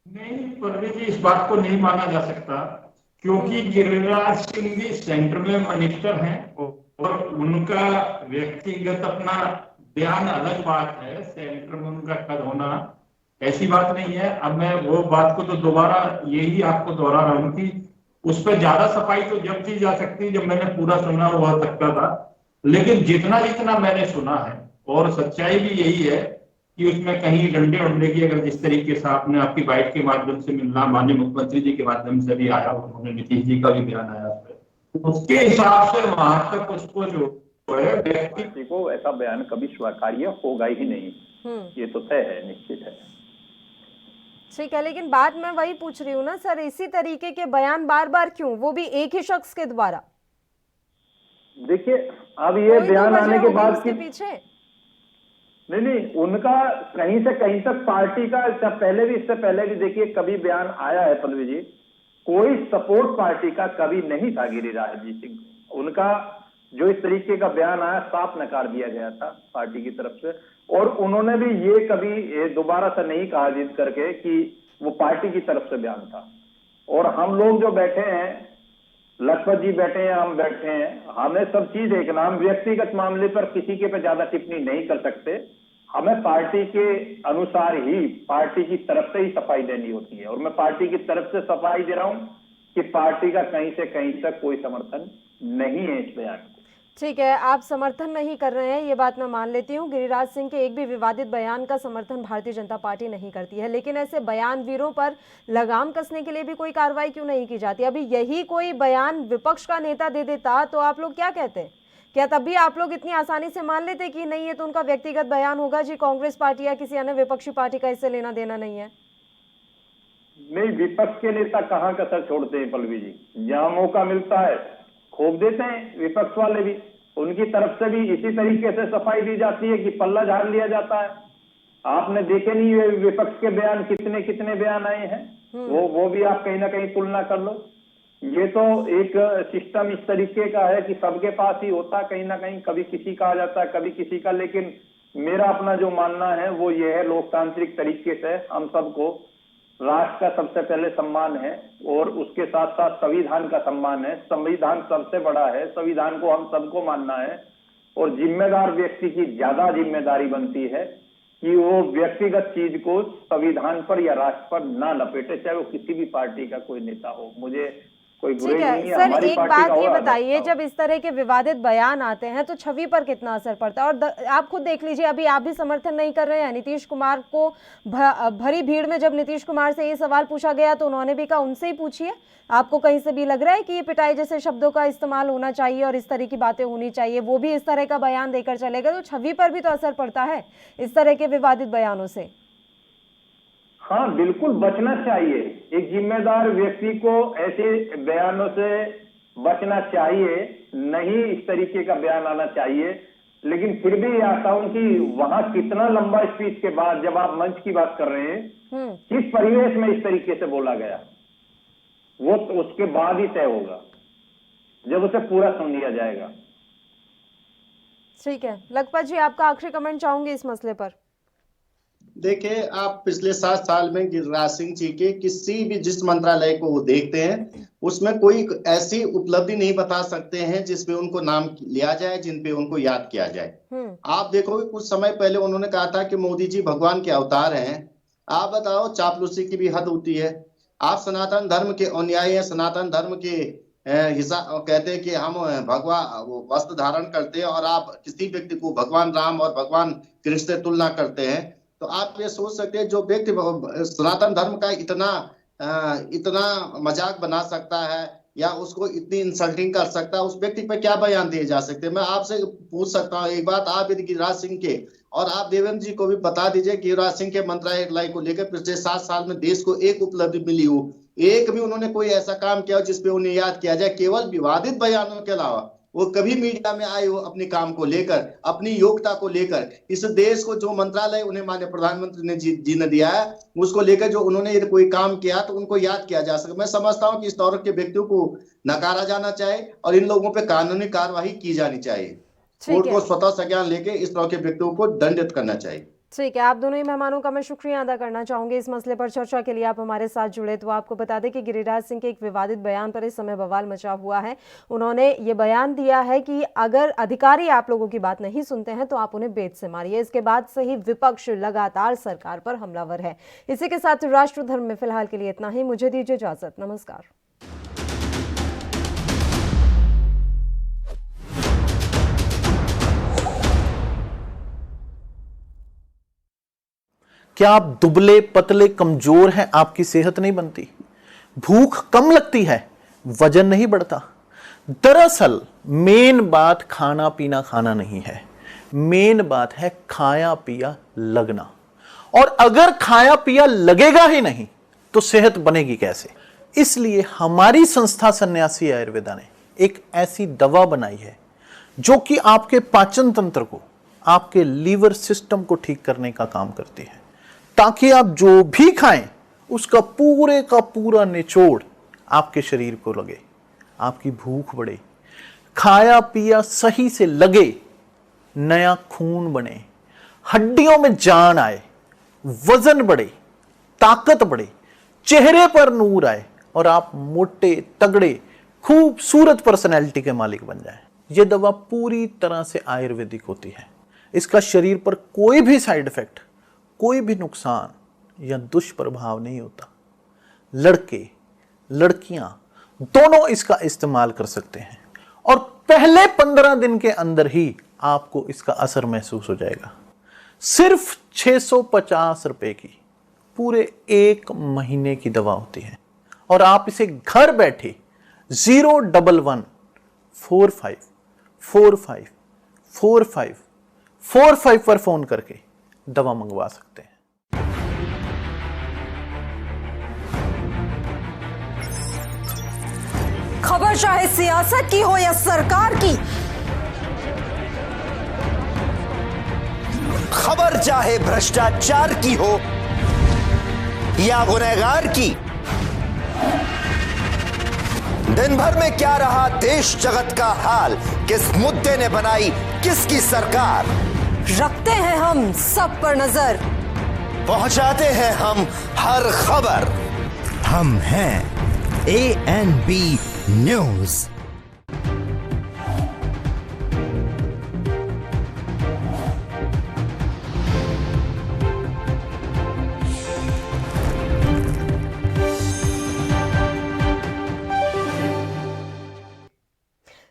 नहीं परवीन जी, इस बात को नहीं माना जा सकता, क्योंकि गिरिराज सिंह भी सेंटर में मिनिस्टर हैं और उनका व्यक्तिगत अपना बयान अलग बात है, सेंटर में उनका कद होना ऐसी बात नहीं है। अब मैं वो बात को तो दोबारा यही आपको दोहरा रहा हूँ कि उस पर ज्यादा सफाई तो जब की जा सकती, जब मैंने पूरा सुना हुआ सकता था, लेकिन जितना मैंने सुना है, और सच्चाई भी यही है कि उसमें कहीं डंडे उंडे की, अगर जिस तरीके से आपने आपकी बाइट के माध्यम से मिलना, माननीय मुख्यमंत्री जी के माध्यम से भी आया, उन्होंने नीतीश जी का भी बयान आया उस पर, उसके हिसाब से वहां तक उसको जो है व्यक्ति को ऐसा बयान कभी स्वीकार्य होगा ही नहीं, ये तो तय है, निश्चित है। ठीक है, लेकिन बात मैं वही पूछ रही हूँ ना सर, इसी तरीके के बयान बार बार क्यों, वो भी एक ही शख्स के द्वारा? देखिए अब ये बयान आने के बाद उसके पीछे नहीं, उनका कहीं से कहीं तक पार्टी का, पहले भी, इससे पहले भी देखिए कभी बयान आया है पल्लवी जी, कोई सपोर्ट पार्टी का कभी नहीं था गिरिराज जी सिंह। उनका जो इस तरीके का बयान आया, साफ नकार दिया गया था पार्टी की तरफ से, और उन्होंने भी ये कभी दोबारा से नहीं कहा जिद करके कि वो पार्टी की तरफ से बयान था। और हम लोग जो बैठे हैं, लखपत जी बैठे हैं, हम बैठे हैं, हमें सब चीज देखना, हम व्यक्तिगत मामले पर किसी के पे ज्यादा टिप्पणी नहीं कर सकते, हमें पार्टी के अनुसार ही, पार्टी की तरफ से ही सफाई देनी होती है। और मैं पार्टी की तरफ से सफाई दे रहा हूं कि पार्टी का कहीं से कहीं तक कोई समर्थन नहीं है इस बयान को। ठीक है, आप समर्थन नहीं कर रहे हैं, ये बात मैं मान लेती हूँ। गिरिराज सिंह के एक भी विवादित बयान का समर्थन भारतीय जनता पार्टी नहीं करती है, लेकिन ऐसे बयानवीरों पर लगाम कसने के लिए भी कोई कार्रवाई क्यों नहीं की जाती? अभी यही कोई बयान विपक्ष का नेता दे देता तो आप लोग क्या कहते? क्या तब भी आप लोग इतनी आसानी से मान लेते कि नहीं, ये तो उनका व्यक्तिगत बयान होगा जी, कांग्रेस पार्टी या किसी अन्य विपक्षी पार्टी का इससे लेना देना नहीं है? नहीं, विपक्ष के नेता कहाँ कसर छोड़ते हैं पल्लवी जी, जहां मौका मिलता है खोप देते हैं विपक्ष वाले भी। उनकी तरफ से भी इसी तरीके से सफाई दी जाती है कि पल्ला झाड़ लिया जाता है। आपने देखे नहीं ये विपक्ष के बयान कितने कितने बयान आए हैं, वो भी आप कहीं ना कहीं तुलना कर लो। ये तो एक सिस्टम इस तरीके का है कि सबके पास ही होता, कहीं ना कहीं कभी किसी का आ जाता है कभी किसी का। लेकिन मेरा अपना जो मानना है वो ये है, लोकतांत्रिक तरीके से हम सबको राष्ट्र का सबसे पहले सम्मान है और उसके साथ साथ संविधान का सम्मान है। संविधान सबसे बड़ा है, संविधान को हम सबको मानना है और जिम्मेदार व्यक्ति की ज्यादा जिम्मेदारी बनती है कि वो व्यक्तिगत चीज को संविधान पर या राष्ट्र पर ना लपेटे, चाहे वो किसी भी पार्टी का कोई नेता हो। मुझे कोई बुराई नहीं है। सर एक बात ये बताइए, जब इस तरह के विवादित बयान आते हैं तो छवि पर कितना असर पड़ता है? और आप खुद देख लीजिए, अभी आप भी समर्थन नहीं कर रहे हैं नीतीश कुमार को। भरी भीड़ में जब नीतीश कुमार से ये सवाल पूछा गया तो उन्होंने भी कहा उनसे ही पूछिए। आपको कहीं से भी लग रहा है कि ये पिटाई जैसे शब्दों का इस्तेमाल होना चाहिए और इस तरह की बातें होनी चाहिए? वो भी इस तरह का बयान देकर चले गए, तो छवि पर भी तो असर पड़ता है इस तरह के विवादित बयानों से। हाँ, बिल्कुल बचना चाहिए। एक जिम्मेदार व्यक्ति को ऐसे बयानों से बचना चाहिए, नहीं इस तरीके का बयान आना चाहिए। लेकिन फिर भी आता हूं कि वहां कितना लंबा स्पीच के बाद जब आप मंच की बात कर रहे हैं, किस परिवेश में इस तरीके से बोला गया, वो तो उसके बाद ही तय होगा जब उसे पूरा सुन लिया जाएगा। ठीक है, लखपत जी आपका आखिरी कमेंट चाहूंगी इस मसले पर। देखिए, आप पिछले 7 साल में गिरिराज सिंह जी के किसी भी जिस मंत्रालय को वो देखते हैं उसमें कोई ऐसी उपलब्धि नहीं बता सकते हैं जिसपे उनको नाम लिया जाए, जिन पे उनको याद किया जाए। आप देखोगे कुछ समय पहले उन्होंने कहा था कि मोदी जी भगवान के अवतार हैं। आप बताओ, चापलूसी की भी हद होती है। आप सनातन धर्म के अनुयायी हैं, सनातन धर्म के हिसाब कहते हैं कि हम भगवान वस्त्र धारण करते हैं और आप किसी व्यक्ति को भगवान राम और भगवान कृष्ण से तुलना करते हैं। तो आप ये सोच सकते हैं जो व्यक्ति सनातन धर्म का इतना मजाक बना सकता है या उसको इतनी इंसल्टिंग कर सकता है, उस व्यक्ति पर क्या बयान दिए जा सकते हैं? मैं आपसे पूछ सकता हूँ एक बात, आप यदि गिरिराज सिंह के और आप देवेंद्र जी को भी बता दीजिए, गिरिराज सिंह के मंत्रालय को लेकर पिछले 7 साल में देश को एक उपलब्धि मिली हो, एक भी उन्होंने कोई ऐसा काम किया हो जिसपे उन्हें याद किया जाए? केवल विवादित बयानों के अलावा वो कभी मीडिया में आए हो अपने काम को लेकर, अपनी योग्यता को लेकर, इस देश को जो मंत्रालय उन्हें माननीय प्रधानमंत्री ने जी ने दिया है उसको लेकर जो उन्होंने यदि कोई काम किया तो उनको याद किया जा सके। मैं समझता हूं कि इस तरह के व्यक्तियों को नकारा जाना चाहिए और इन लोगों पे कानूनी कार्यवाही की जानी चाहिए। कोर्ट को स्वतः संज्ञान लेके इस तरह के व्यक्तियों को दंडित करना चाहिए। ठीक है, आप दोनों ही मेहमानों का मैं शुक्रिया अदा करना चाहूंगी इस मसले पर चर्चा के लिए आप हमारे साथ जुड़े। तो आपको बता दें कि गिरिराज सिंह के एक विवादित बयान पर इस समय बवाल मचा हुआ है। उन्होंने ये बयान दिया है कि अगर अधिकारी आप लोगों की बात नहीं सुनते हैं तो आप उन्हें बेत से मारिए। इसके बाद से ही विपक्ष लगातार सरकार पर हमलावर है। इसी के साथ राष्ट्र धर्म में फिलहाल के लिए इतना ही। मुझे दीजिए इजाजत, नमस्कार। क्या आप दुबले पतले कमजोर हैं? आपकी सेहत नहीं बनती, भूख कम लगती है, वजन नहीं बढ़ता। दरअसल मेन बात खाना पीना खाना नहीं है, मेन बात है खाया पिया लगना। और अगर खाया पिया लगेगा ही नहीं तो सेहत बनेगी कैसे? इसलिए हमारी संस्था सन्यासी आयुर्वेदा ने एक ऐसी दवा बनाई है जो कि आपके पाचन तंत्र को, आपके लीवर सिस्टम को ठीक करने का काम करती है, ताकि आप जो भी खाएं उसका पूरे का पूरा निचोड़ आपके शरीर को लगे, आपकी भूख बढ़े, खाया पिया सही से लगे, नया खून बने, हड्डियों में जान आए, वजन बढ़े, ताकत बढ़े, चेहरे पर नूर आए और आप मोटे तगड़े खूबसूरत पर्सनैलिटी के मालिक बन जाएं। यह दवा पूरी तरह से आयुर्वेदिक होती है। इसका शरीर पर कोई भी साइड इफेक्ट, कोई भी नुकसान या दुष्प्रभाव नहीं होता। लड़के लड़कियां दोनों इसका इस्तेमाल कर सकते हैं और पहले 15 दिन के अंदर ही आपको इसका असर महसूस हो जाएगा। सिर्फ 650 रुपए की पूरे 1 महीने की दवा होती है और आप इसे घर बैठे 01145454545 पर फोन करके दवा मंगवा सकते हैं। खबर चाहे सियासत की हो या सरकार की, खबर चाहे भ्रष्टाचार की हो या गुनहगार की, दिन भर में क्या रहा देश जगत का हाल, किस मुद्दे ने बनाई किसकी सरकार, रखते हैं हम सब पर नजर, पहुंचाते हैं हम हर खबर। हम हैं ANB न्यूज।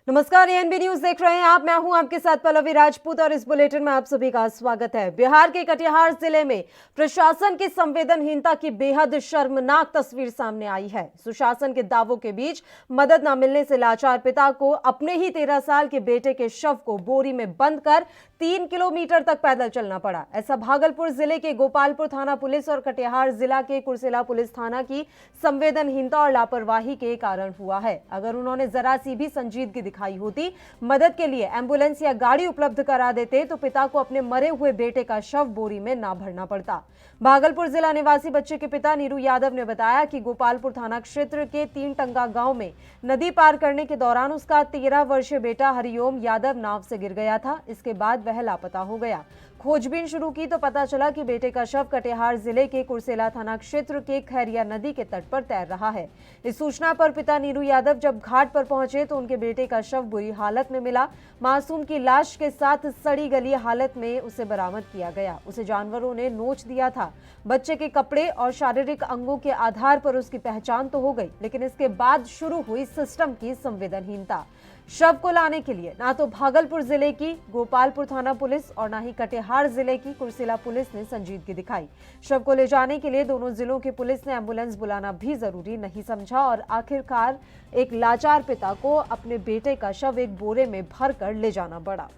नमस्कार, ANB न्यूज देख रहे हैं आप। मैं हूं आपके साथ पल्लवी राजपूत और इस बुलेटिन में आप सभी का स्वागत है। बिहार के कटिहार जिले में प्रशासन की संवेदनहीनता की बेहद शर्मनाक तस्वीर सामने आई है। सुशासन के दावों के बीच मदद न मिलने से लाचार पिता को अपने ही 13 साल के बेटे के शव को बोरी में बंद कर 3 किलोमीटर तक पैदल चलना पड़ा। ऐसा भागलपुर जिले के गोपालपुर थाना पुलिस और कटिहार जिला के कुर्सेला पुलिस थाना की संवेदनहीनता और लापरवाही के कारण हुआ है। अगर उन्होंने जरा सी भी संजीदगी दिखाई होती, मदद के लिए एम्बुलेंस या गाड़ी उपलब्ध करा देते, तो पिता को अपने मरे हुए बेटे का शव बोरी में ना भरना पड़ता। भागलपुर जिला निवासी बच्चे के पिता नीरू यादव ने बताया कि गोपालपुर थाना क्षेत्र के 3 टंगा गांव में नदी पार करने के दौरान उसका 13 वर्षीय बेटा हरिओम यादव नाव से गिर गया था। इसके बाद वह लापता हो गया। खोजबीन शुरू की तो पता चला कि बेटे का शव कटिहार जिले के कुर्सेला थाना क्षेत्र के खैरिया नदी के तट पर तैर रहा है। इस सूचना पर पिता नीरू यादव जब घाट पर पहुंचे तो उनके बेटे का शव बुरी हालत में मिला। मासूम की लाश के साथ सड़ी गली हालत में उसे बरामद किया गया। उसे जानवरों ने नोच दिया था। बच्चे के कपड़े और शारीरिक अंगों के आधार पर उसकी पहचान तो हो गई, लेकिन इसके बाद शुरू हुई सिस्टम की संवेदनहीनता। शव को लाने के लिए ना तो भागलपुर जिले की गोपालपुर थाना पुलिस और ना ही कटिहार जिले की कुर्सेला पुलिस ने संजीदगी दिखाई। शव को ले जाने के लिए दोनों जिलों की पुलिस ने एम्बुलेंस बुलाना भी जरूरी नहीं समझा और आखिरकार एक लाचार पिता को अपने बेटे का शव एक बोरे में भरकर ले जाना पड़ा।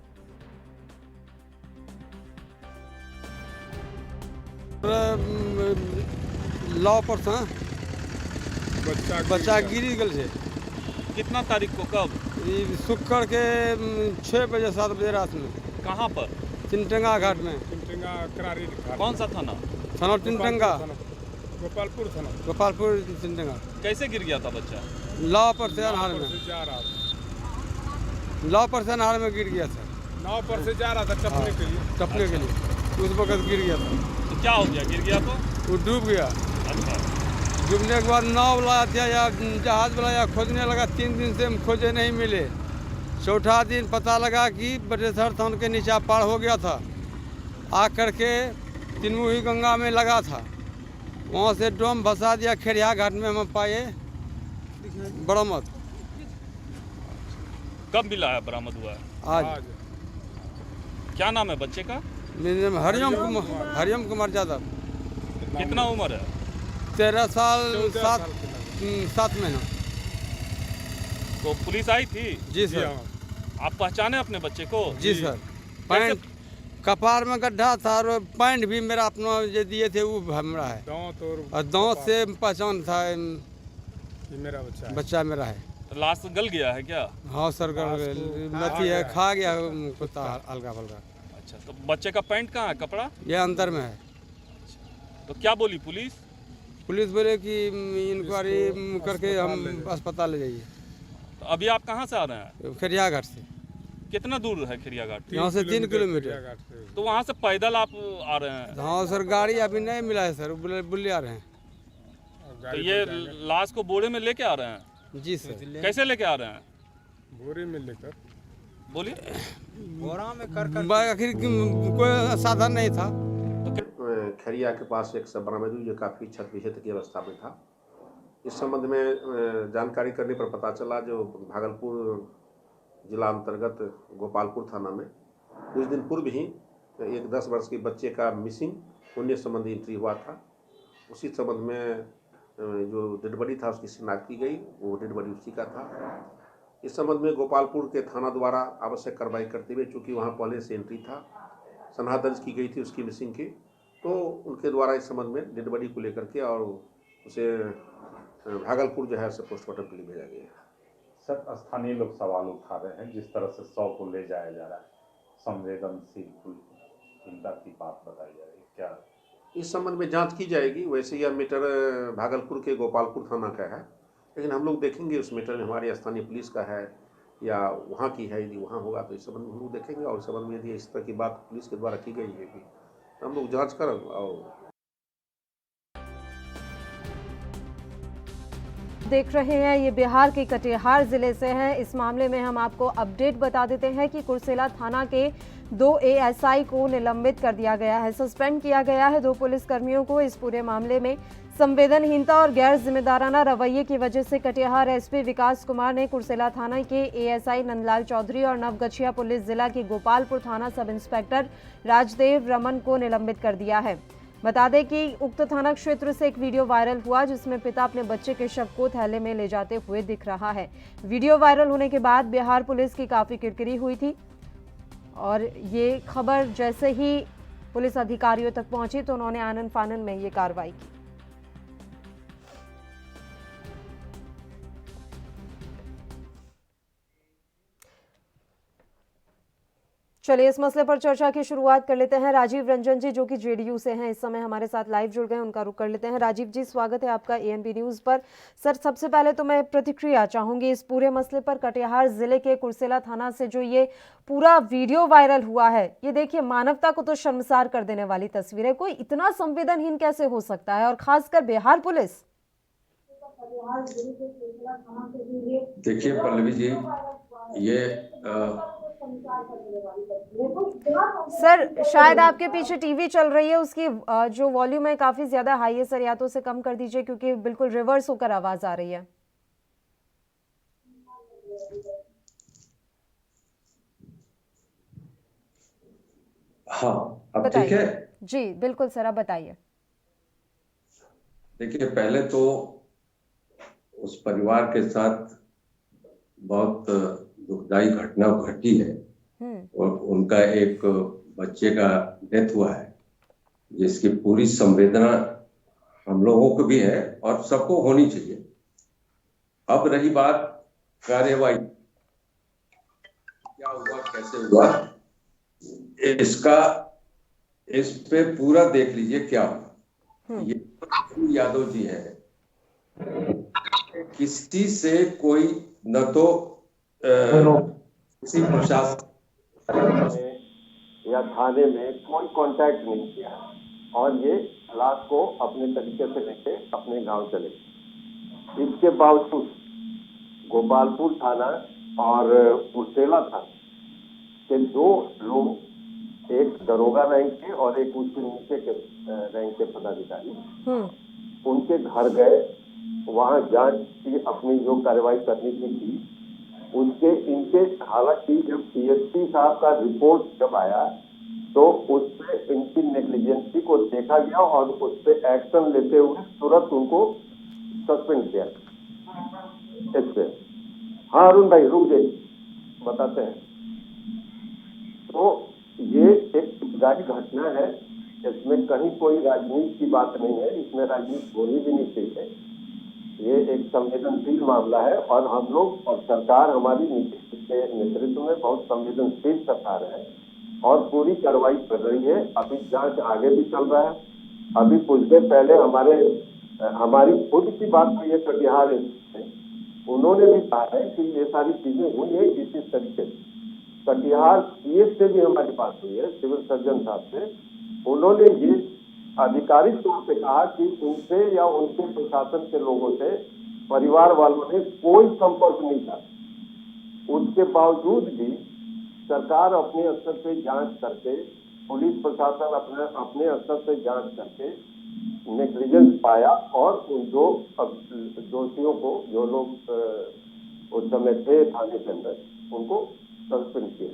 लॉ पर था बच्चा गिरी गल से। कितना तारीख को, कब? शुक्र के 6 बजे 7 बजे रात में। कहाँ पर? तिनटंगा घाट में। कौन सा थाना? थाना तिनटंगा, गोपालपुर थाना। गोपालपुर तिनटंगा। कैसे गिर गया था बच्चा? लॉ पर से अनहार में, लॉ पर से अनहार में गिर गया था। नाव पर से जा रहा था टपने के लिए। टपने के लिए उस वक्त गिर गया था। तो क्या हो गया? गिर गया तो वो डूब गया। अच्छा, डूबने के बाद नाव बुलाया था या जहाज बुलाया, खोजने लगा। 3 दिन से हम खोजे नहीं मिले। चौथा दिन पता लगा कि बटेसर थान के नीचे पार हो गया था। आ करके तिनमुही गंगा में लगा था। वहाँ से ड्रम फंसा दिया। खेरिया घाट में हम पाए बरामद। कब मिला है? बरामद हुआ है आज। क्या नाम है बच्चे का? हरिओम कुमार यादव। कितना उम्र है? 13 साल 7 महीना। तो पुलिस आई थी? जी सर। आप पहचाने अपने बच्चे को? जी सर। पैंट कपार में गड्ढा था और पैंट भी मेरा अपना जो दिए थे वो हमरा है। और दांत से पहचान था मेरा बच्चा मेरा है। तो लाश गल गया है क्या? हाँ सर, नथी है, खा गया कुत्ता हल्का फल्का। अच्छा, तो बच्चे का पैंट कहाँ है? कपड़ा ये अंदर में है। तो क्या बोली पुलिस? पुलिस बोले कि इंक्वायरी करके हम अस्पताल ले जाइए। तो अभी आप कहाँ से आ रहे हैं? खरिया घाट से। कितना दूर है खरिया घाट? यहाँ से 3 किलोमीटर। तो वहाँ से पैदल आप आ रहे हैं? हाँ सर, गाड़ी अभी नहीं मिला है सर, बुल्ले आ रहे हैं। तो ये लाश को बोरे में लेके आ रहे हैं? जी सर। कैसे लेके आ रहे हैं? बोरे में लेकर। बोलिए। बोरा में कर आखिर कोई साधन नहीं था। खरिया के पास एक शव बरामद हुई जो काफ़ी क्षत विक्षत की अवस्था में था। इस संबंध में जानकारी करने पर पता चला जो भागलपुर जिला अंतर्गत गोपालपुर थाना में कुछ दिन पूर्व ही एक 10 वर्ष के बच्चे का मिसिंग होने संबंधी एंट्री हुआ था। उसी संबंध में जो डेड बॉडी था उसकी शिनाख्त की गई, वो डेड बॉडी उसी का था। इस संबंध में गोपालपुर के थाना द्वारा आवश्यक कार्रवाई करते हुए, चूँकि वहाँ पहले से एंट्री था, सनहा दर्ज की गई थी उसकी मिसिंग की, तो उनके द्वारा इस संबंध में डेड बॉडी को लेकर के और उसे भागलपुर जो है उसे पोस्टमार्टम के लिए भेजा गया। सर, स्थानीय लोग सवाल उठा रहे हैं जिस तरह से शव को ले जाया जा रहा है संवेदनशील चिंता की बात बताई जा रही है, क्या इस संबंध में जांच की जाएगी। वैसे यह मैटर भागलपुर के गोपालपुर थाना का है, लेकिन हम लोग देखेंगे उस मैटर में हमारे स्थानीय पुलिस का है या वहाँ की है। यदि वहाँ होगा तो इस संबंध में हम लोग देखेंगे, और इस संबंध में यदि इस तरह की बात पुलिस के द्वारा की गई है तो हम लोग जांच कर और देख रहे हैं, ये बिहार के कटिहार जिले से हैं। इस मामले में हम आपको अपडेट बता देते हैं कि कुर्सेला थाना के 2 ASI को निलंबित कर दिया गया है, सस्पेंड किया गया है 2 पुलिसकर्मियों को। इस पूरे मामले में संवेदनहीनता और गैर जिम्मेदाराना रवैये की वजह से कटिहार SP विकास कुमार ने कुर्सेला थाना के ASI नंदलाल चौधरी और नवगछिया पुलिस जिला के गोपालपुर थाना सब इंस्पेक्टर राजदेव रमन को निलंबित कर दिया है। बता दें कि उक्त थाना क्षेत्र से एक वीडियो वायरल हुआ जिसमें पिता अपने बच्चे के शव को थैले में ले जाते हुए दिख रहा है। वीडियो वायरल होने के बाद बिहार पुलिस की काफी किरकिरी हुई थी और ये खबर जैसे ही पुलिस अधिकारियों तक पहुंची तो उन्होंने आनन फानन में ये कार्रवाई की। चलिए इस मसले पर चर्चा की शुरुआत कर लेते हैं। राजीव रंजन जी जो कि JDU से हैं, इस समय हमारे साथ लाइव जुड़ गए, उनका रुख कर लेते हैं। राजीव जी, स्वागत है आपका ANB न्यूज पर। सर, सबसे पहले तो मैं प्रतिक्रिया चाहूंगी इस पूरे मसले पर। कटिहार जिले के कुर्सेला थाना से जो ये पूरा वीडियो वायरल हुआ है, ये देखिए मानवता को तो शर्मसार कर देने वाली तस्वीर है। कोई इतना संवेदनहीन कैसे हो सकता है, और खासकर बिहार पुलिस? देखिए पल्लवी जी, ये सर शायद आपके पीछे टीवी चल रही है, उसकी जो वॉल्यूम है काफी ज्यादा हाई है सर, या तो उसे कम कर दीजिए क्योंकि बिल्कुल रिवर्स होकर आवाज आ रही है। हाँ, अब ठीक है जी? बिल्कुल सर, आप बताइए। देखिए, पहले तो उस परिवार के साथ बहुत दुखदाई घटना घटी है और उनका एक बच्चे का डेथ हुआ है, जिसकी पूरी संवेदना हम लोगों को भी है और सबको होनी चाहिए। अब रही बात कार्यवाही, क्या हुआ कैसे हुआ, इस पे पूरा देख लीजिए क्या हुआ। ये यादव जी है, किसी से कोई न तो किसी प्रशासन या थाने में कोई कांटेक्ट नहीं किया और ये लाश को अपने तरीके से लेके अपने गांव चले। इसके बावजूद गोपालपुर थाना और कुर्सेला थाना के 2 लोग, एक दरोगा रैंक के और एक उसके नीचे के रैंक के पदाधिकारी, उनके घर गए, वहां जांच की, अपनी जो कार्रवाई करनी थी उसके इनके, हालांकि जब CSP साहब का रिपोर्ट जब आया तो उस पे इनकी नेग्लिजेंसी को देखा गया और उस पे एक्शन लेते हुए तुरंत उनको सस्पेंड किया। इससे हाँ अरुण भाई रुक जाइए, बताते हैं। तो ये एक दुखदाई घटना है, इसमें कहीं कोई राजनीति की बात नहीं है, इसमें राजनीति होनी भी नहीं चाहिए। ये एक संवेदनशील मामला है और हम लोग और सरकार हमारी नीति के नेतृत्व में बहुत संवेदनशील सरकार है और पूरी कार्रवाई कर रही है। अभी जांच आगे भी चल रहा है। अभी कुछ देर पहले हमारी खुद की बात हुई है कटिहार, उन्होंने भी कहा है कि ये सारी चीजें हुई है इसी तरीके से। कटिहार CS से भी हमारी बात हुई है, सिविल सर्जन साहब से, उन्होंने ये आधिकारिक तौर पे कहा कि उनसे या उनके प्रशासन के लोगों से परिवार वालों ने कोई संपर्क नहीं था। उसके बावजूद भी सरकार अपने स्तर से जांच करके, पुलिस प्रशासन अपने स्तर से जांच करके नेग्लिजेंस पाया और उन 2 दोषियों को, जो लोग उस समय थे थाने के अंदर, उनको सस्पेंड किया।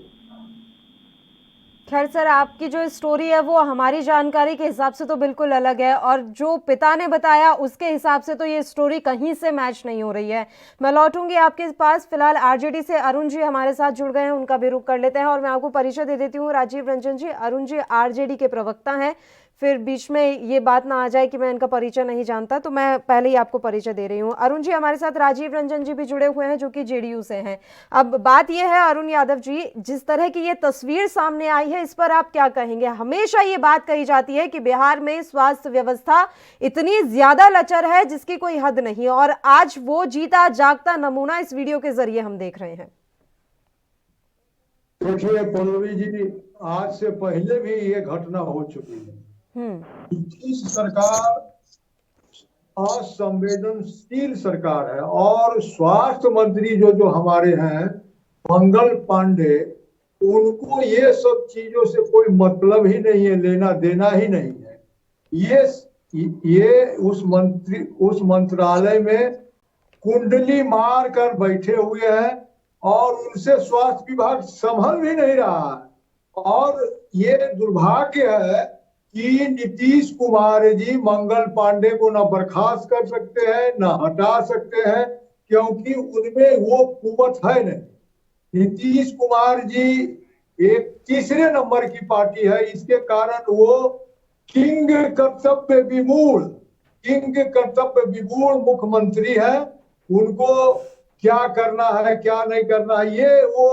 खैर सर, आपकी जो स्टोरी है वो हमारी जानकारी के हिसाब से तो बिल्कुल अलग है और जो पिता ने बताया उसके हिसाब से तो ये स्टोरी कहीं से मैच नहीं हो रही है। मैं लौटूंगी आपके पास। फिलहाल RJD से अरुण जी हमारे साथ जुड़ गए हैं, उनका भी रुख कर लेते हैं और मैं आपको परिचय दे देती हूँ। राजीव रंजन जी, अरुण जी RJD के प्रवक्ता हैं। फिर बीच में ये बात ना आ जाए कि मैं इनका परिचय नहीं जानता, तो मैं पहले ही आपको परिचय दे रही हूँ। अरुण जी, हमारे साथ राजीव रंजन जी भी जुड़े हुए हैं जो कि जेडीयू से हैं। अब बात यह है अरुण यादव जी, जिस तरह की ये तस्वीर सामने आई है इस पर आप क्या कहेंगे? हमेशा ये बात कही जाती है कि बिहार में स्वास्थ्य व्यवस्था इतनी ज्यादा लचर है जिसकी कोई हद नहीं, और आज वो जीता जागता नमूना इस वीडियो के जरिए हम देख रहे हैं। देखिए पल्लवी जी, आज से पहले भी ये घटना हो चुकी है। नीतीश सरकार असंवेदनशील सरकार है, और स्वास्थ्य मंत्री जो हमारे हैं मंगल पांडे, उनको ये सब चीजों से कोई मतलब ही नहीं है, लेना देना ही नहीं है। ये उस मंत्रालय में कुंडली मार कर बैठे हुए हैं, और उनसे स्वास्थ्य विभाग संभल भी नहीं रहा है। और ये दुर्भाग्य है कि नीतीश कुमार जी मंगल पांडे को न बर्खास्त कर सकते हैं न हटा सकते हैं, क्योंकि उनमें वो कुवत है नहीं। नीतीश कुमार जी एक तीसरे नंबर की पार्टी है, इसके कारण वो किंग कर्तव्य विमूढ़ मुख्यमंत्री है। उनको क्या करना है क्या नहीं करना है, ये वो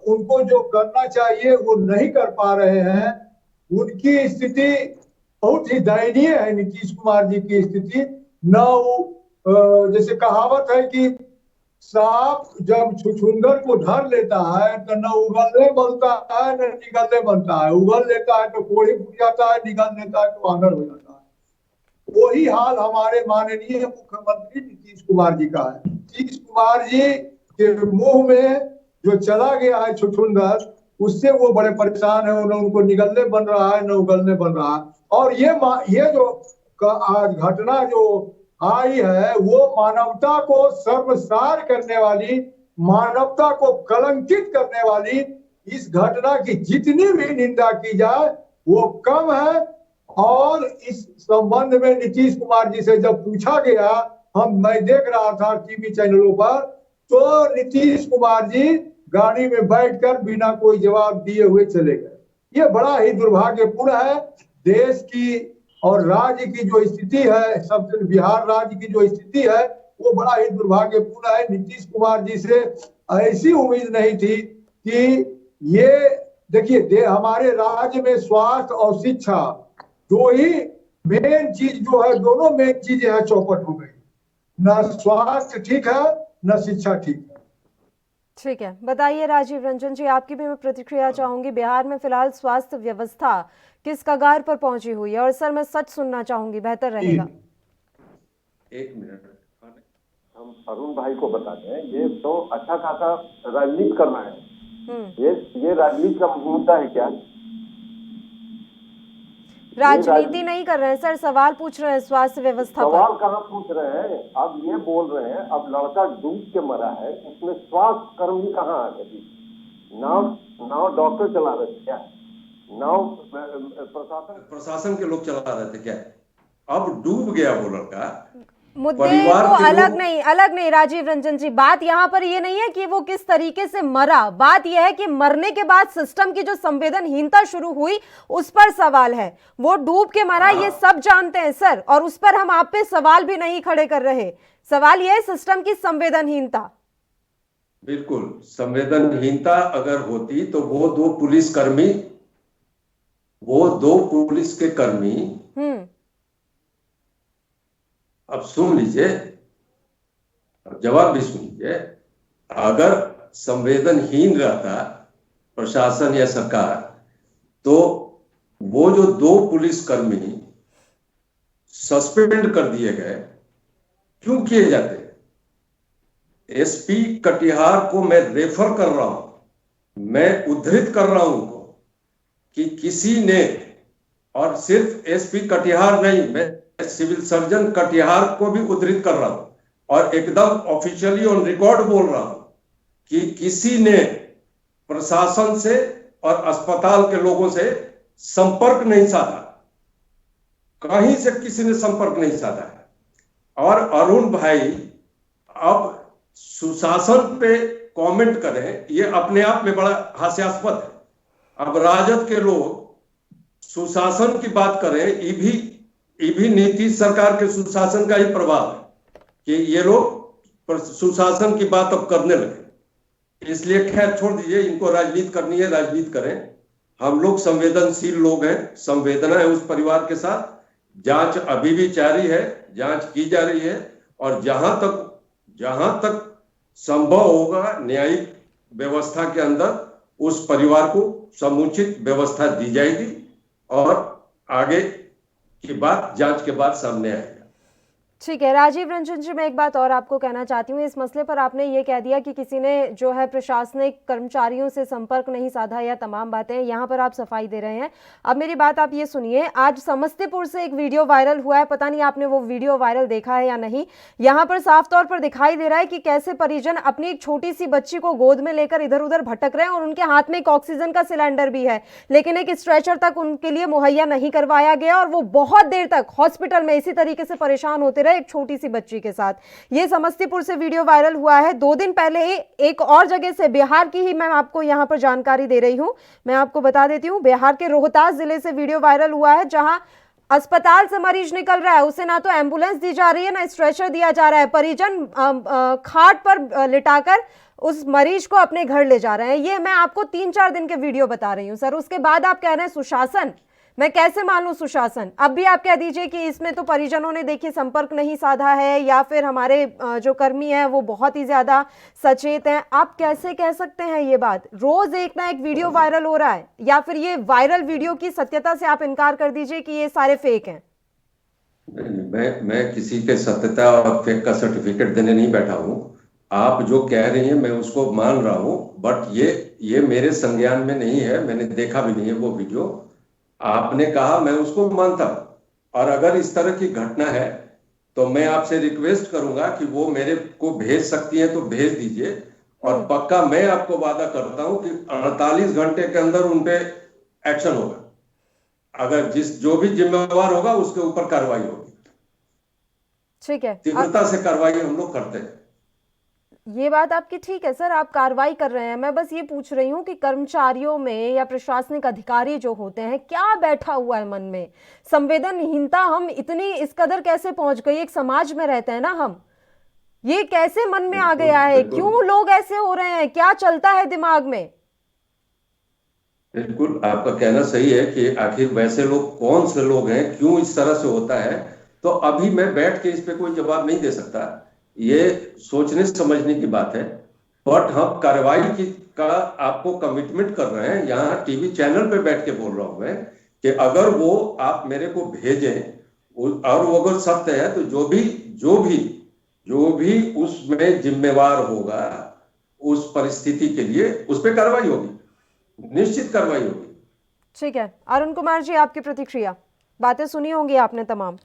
उनको जो करना चाहिए वो नहीं कर पा रहे हैं। उनकी स्थिति बहुत ही दयनीय है, नीतीश कुमार जी की स्थिति। जैसे कहावत है कि सांप जब छुछुंदर को धर लेता है तो न उगलने बनता है न निगलने बनता है। उगल लेता है तो कोढ़ी फूट जाता है, निगल लेता है तो आंगन हो जाता है। वही हाल हमारे माननीय मुख्यमंत्री नीतीश कुमार जी का है। नीतीश कुमार जी के मुंह में जो चला गया है छुछुंदर, उससे वो बड़े परेशान है। उनको निगलने बन रहा है न उगलने बन रहा है। और ये जो आज घटना जो आई है वो मानवता को सर्वसार करने वाली, मानवता को कलंकित करने वाली, इस घटना की जितनी भी निंदा की जाए वो कम है। और इस संबंध में नीतीश कुमार जी से जब पूछा गया, मैं देख रहा था टीवी चैनलों पर, तो नीतीश कुमार जी गाड़ी में बैठकर बिना कोई जवाब दिए हुए चले गए। ये बड़ा ही दुर्भाग्यपूर्ण है। देश की और राज्य की जो स्थिति है, सबसे बिहार राज्य की जो स्थिति है वो बड़ा ही दुर्भाग्यपूर्ण है। नीतीश कुमार जी से ऐसी उम्मीद नहीं थी कि ये देखिए हमारे राज्य में स्वास्थ्य और शिक्षा दो ही मेन चीज जो है, दोनों मेन चीजें हैं चौपट हो गई। न स्वास्थ्य ठीक है न शिक्षा ठीक है। ठीक है, बताइए राजीव रंजन जी, आपकी भी मैं प्रतिक्रिया चाहूंगी। बिहार में फिलहाल स्वास्थ्य व्यवस्था किस कगार पर पहुंची हुई है? और सर मैं सच सुनना चाहूंगी, बेहतर रहेगा। एक मिनट हम अरुण भाई को बताते हैं, ये तो अच्छा खासा राजनीति कर रहे हैं। ये राजनीति का मुद्दा है क्या? राजनीति नहीं कर रहे हैं सर, सवाल पूछ रहे हैं स्वास्थ्य व्यवस्था पर। सवाल कहाँ पूछ रहे हैं? अब ये बोल रहे हैं अब लड़का डूब के मरा है, इसमें स्वास्थ्य कर्मी कहाँ आ गए? नाव डॉक्टर चला रहे थे क्या? नाव प्रशासन के लोग चला रहे थे क्या? अब डूब गया वो लड़का। मुद्दे को अलग नहीं राजीव रंजन जी, बात यहाँ पर ये नहीं है कि वो किस तरीके से मरा, बात यह है कि मरने के बाद सिस्टम की जो संवेदनहीनता शुरू हुई उस पर सवाल है। वो डूब के मरा ये सब जानते हैं सर, और उस पर हम आप पे सवाल भी नहीं खड़े कर रहे। सवाल यह है सिस्टम की संवेदनहीनता। बिल्कुल, संवेदनहीनता अगर होती तो वो दो पुलिस के कर्मी अब सुन लीजिए, अब जवाब भी सुन लीजिए। अगर संवेदनहीन रहता प्रशासन या सरकार, तो वो जो दो पुलिसकर्मी सस्पेंड कर दिए गए, क्यों किए जाते? एसपी कटिहार को मैं रेफर कर रहा हूं, मैं उद्धृत कर रहा हूं उनको कि किसी ने, और सिर्फ एसपी कटिहार नहीं, मैं सिविल सर्जन कटिहार को भी उद्धृत कर रहा हूं और एकदम ऑफिशियली ऑन रिकॉर्ड बोल रहा हूं कि किसी ने प्रशासन से और अस्पताल के लोगों से संपर्क नहीं साधा, कहीं से किसी ने संपर्क नहीं साधा है। और अरुण भाई अब सुशासन पे कमेंट करें, ये अपने आप में बड़ा हास्यास्पद है। अब राजद के लोग सुशासन की बात करें, ईवी नीतीश सरकार के सुशासन का ही प्रभाव है कि ये लोग सुशासन की बात अब करने लगे। इसलिए खैर छोड़ दीजिए, इनको राजनीति करनी है, राजनीति करें। हम लोग संवेदनशील लोग हैं, संवेदना है उस परिवार के साथ। जांच अभी भी जारी है, जांच की जा रही है, और जहां तक संभव होगा न्यायिक व्यवस्था के अंदर उस परिवार को समुचित व्यवस्था दी जाएगी और आगे की बात जांच के बाद सामने आएगी। ठीक है राजीव रंजन जी, मैं एक बात और आपको कहना चाहती हूँ। इस मसले पर आपने ये कह दिया कि किसी ने जो है प्रशासनिक कर्मचारियों से संपर्क नहीं साधा या तमाम बातें, यहाँ पर आप सफाई दे रहे हैं। अब मेरी बात आप ये सुनिए, आज समस्तीपुर से एक वीडियो वायरल हुआ है, पता नहीं आपने वो वीडियो वायरल देखा है या नहीं। यहाँ पर साफ तौर पर दिखाई दे रहा है कि कैसे परिजन अपनी एक छोटी सी बच्ची को गोद में लेकर इधर उधर भटक रहे हैं और उनके हाथ में एक ऑक्सीजन का सिलेंडर भी है, लेकिन एक स्ट्रेचर तक उनके लिए मुहैया नहीं करवाया गया और वो बहुत देर तक हॉस्पिटल में इसी तरीके से परेशान होते रहे एक छोटी सी बच्ची के साथ। ये समस्तीपुर से वीडियो वायरल हुआ है। 2 दिन पहले एक और जगह से, बिहार की ही मैं आपको यहां पर जानकारी दे रही हूं, मैं आपको बता देती हूं, बिहार के रोहतास जिले से वीडियो वायरल हुआ है, जहां अस्पताल से मरीज निकल रहा है, उसे ना तो एम्बुलेंस दी जा रही है ना स्ट्रेचर दिया जा रहा है, परिजन खाट पर लिटाकर उस मरीज को अपने घर ले जा रहे हैं। ये मैं आपको 3-4 दिन के वीडियो बता रही हूं सर। उसके बाद आप कह रहे हैं सुशासन, मैं कैसे मानूं सुशासन? अब भी आप कह दीजिए कि इसमें तो परिजनों ने देखिए संपर्क नहीं साधा है, या फिर हमारे जो कर्मी हैं वो बहुत ही ज्यादा सचेत हैं। आप कैसे कह सकते हैं ये बात? रोज एक ना एक वीडियो वायरल हो रहा है, या फिर ये वायरल वीडियो की सत्यता से आप इनकार कर दीजिए कि ये सारे फेक हैं। मैं किसी के सत्यता और फेक का सर्टिफिकेट देने नहीं बैठा हूं। आप जो कह रही हैं मैं उसको मान रहा हूं, बट ये मेरे संज्ञान में नहीं है, मैंने देखा भी नहीं है वो वीडियो। आपने कहा, मैं उसको मानता हूं, और अगर इस तरह की घटना है तो मैं आपसे रिक्वेस्ट करूंगा कि वो मेरे को भेज सकती हैं तो भेज दीजिए, और पक्का मैं आपको वादा करता हूं कि 48 घंटे के अंदर उन पे एक्शन होगा। अगर जो भी जिम्मेवार होगा उसके ऊपर कार्रवाई होगी। ठीक है, तीव्रता से कार्रवाई हम लोग करते हैं। ये बात आपकी ठीक है सर, आप कार्रवाई कर रहे हैं। मैं बस ये पूछ रही हूँ कि कर्मचारियों में या प्रशासनिक अधिकारी जो होते हैं, क्या बैठा हुआ है मन में? संवेदनहीनता हम इतनी इस कदर कैसे पहुंच गई? एक समाज में रहते हैं ना हम, ये कैसे मन में आ गया है? क्यों लोग ऐसे हो रहे हैं? क्या चलता है दिमाग में? बिल्कुल आपका कहना सही है कि आखिर वैसे लोग कौन से लोग हैं, क्यों इस तरह से होता है, तो अभी मैं बैठ के इस पे कोई जवाब नहीं दे सकता। ये सोचने समझने की बात है, बट हम कार्रवाई का आपको कमिटमेंट कर रहे हैं। यहाँ टीवी चैनल पे बैठ के बोल रहा हूं मैं कि अगर वो आप मेरे को भेजें और वो अगर सत्य है तो जो भी उसमें जिम्मेवार होगा उस परिस्थिति के लिए उस पर कार्रवाई होगी, निश्चित कार्रवाई होगी। ठीक है अरुण कुमार जी, आपकी प्रतिक्रिया, बातें सुनी होंगी आपने तमाम।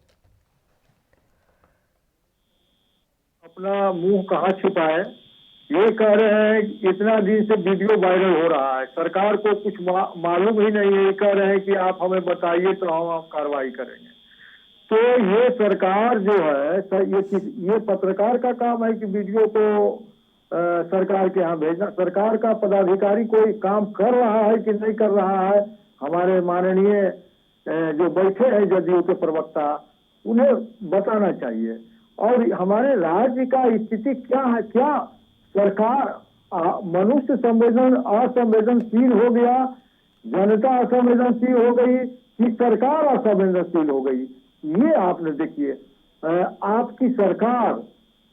अपना मुंह कहाँ छुपाए, ये कह रहे हैं इतना दिन से वीडियो वायरल हो रहा है, सरकार को कुछ मालूम ही नहीं है, ये कह रहे हैं कि आप हमें बताइए तो हम कार्रवाई करेंगे। तो ये सरकार जो है, ये पत्रकार का काम है कि वीडियो को सरकार के यहाँ भेजना। सरकार का पदाधिकारी कोई काम कर रहा है कि नहीं कर रहा है, हमारे माननीय जो बैठे हैं जदयू के प्रवक्ता, उन्हें बताना चाहिए। और हमारे राज्य का स्थिति क्या है? क्या सरकार मनुष्य असंवेदनशील हो गया, जनता असंवेदनशील हो गई कि सरकार असंवेदनशील हो गई? ये आपने देखिए, आपकी सरकार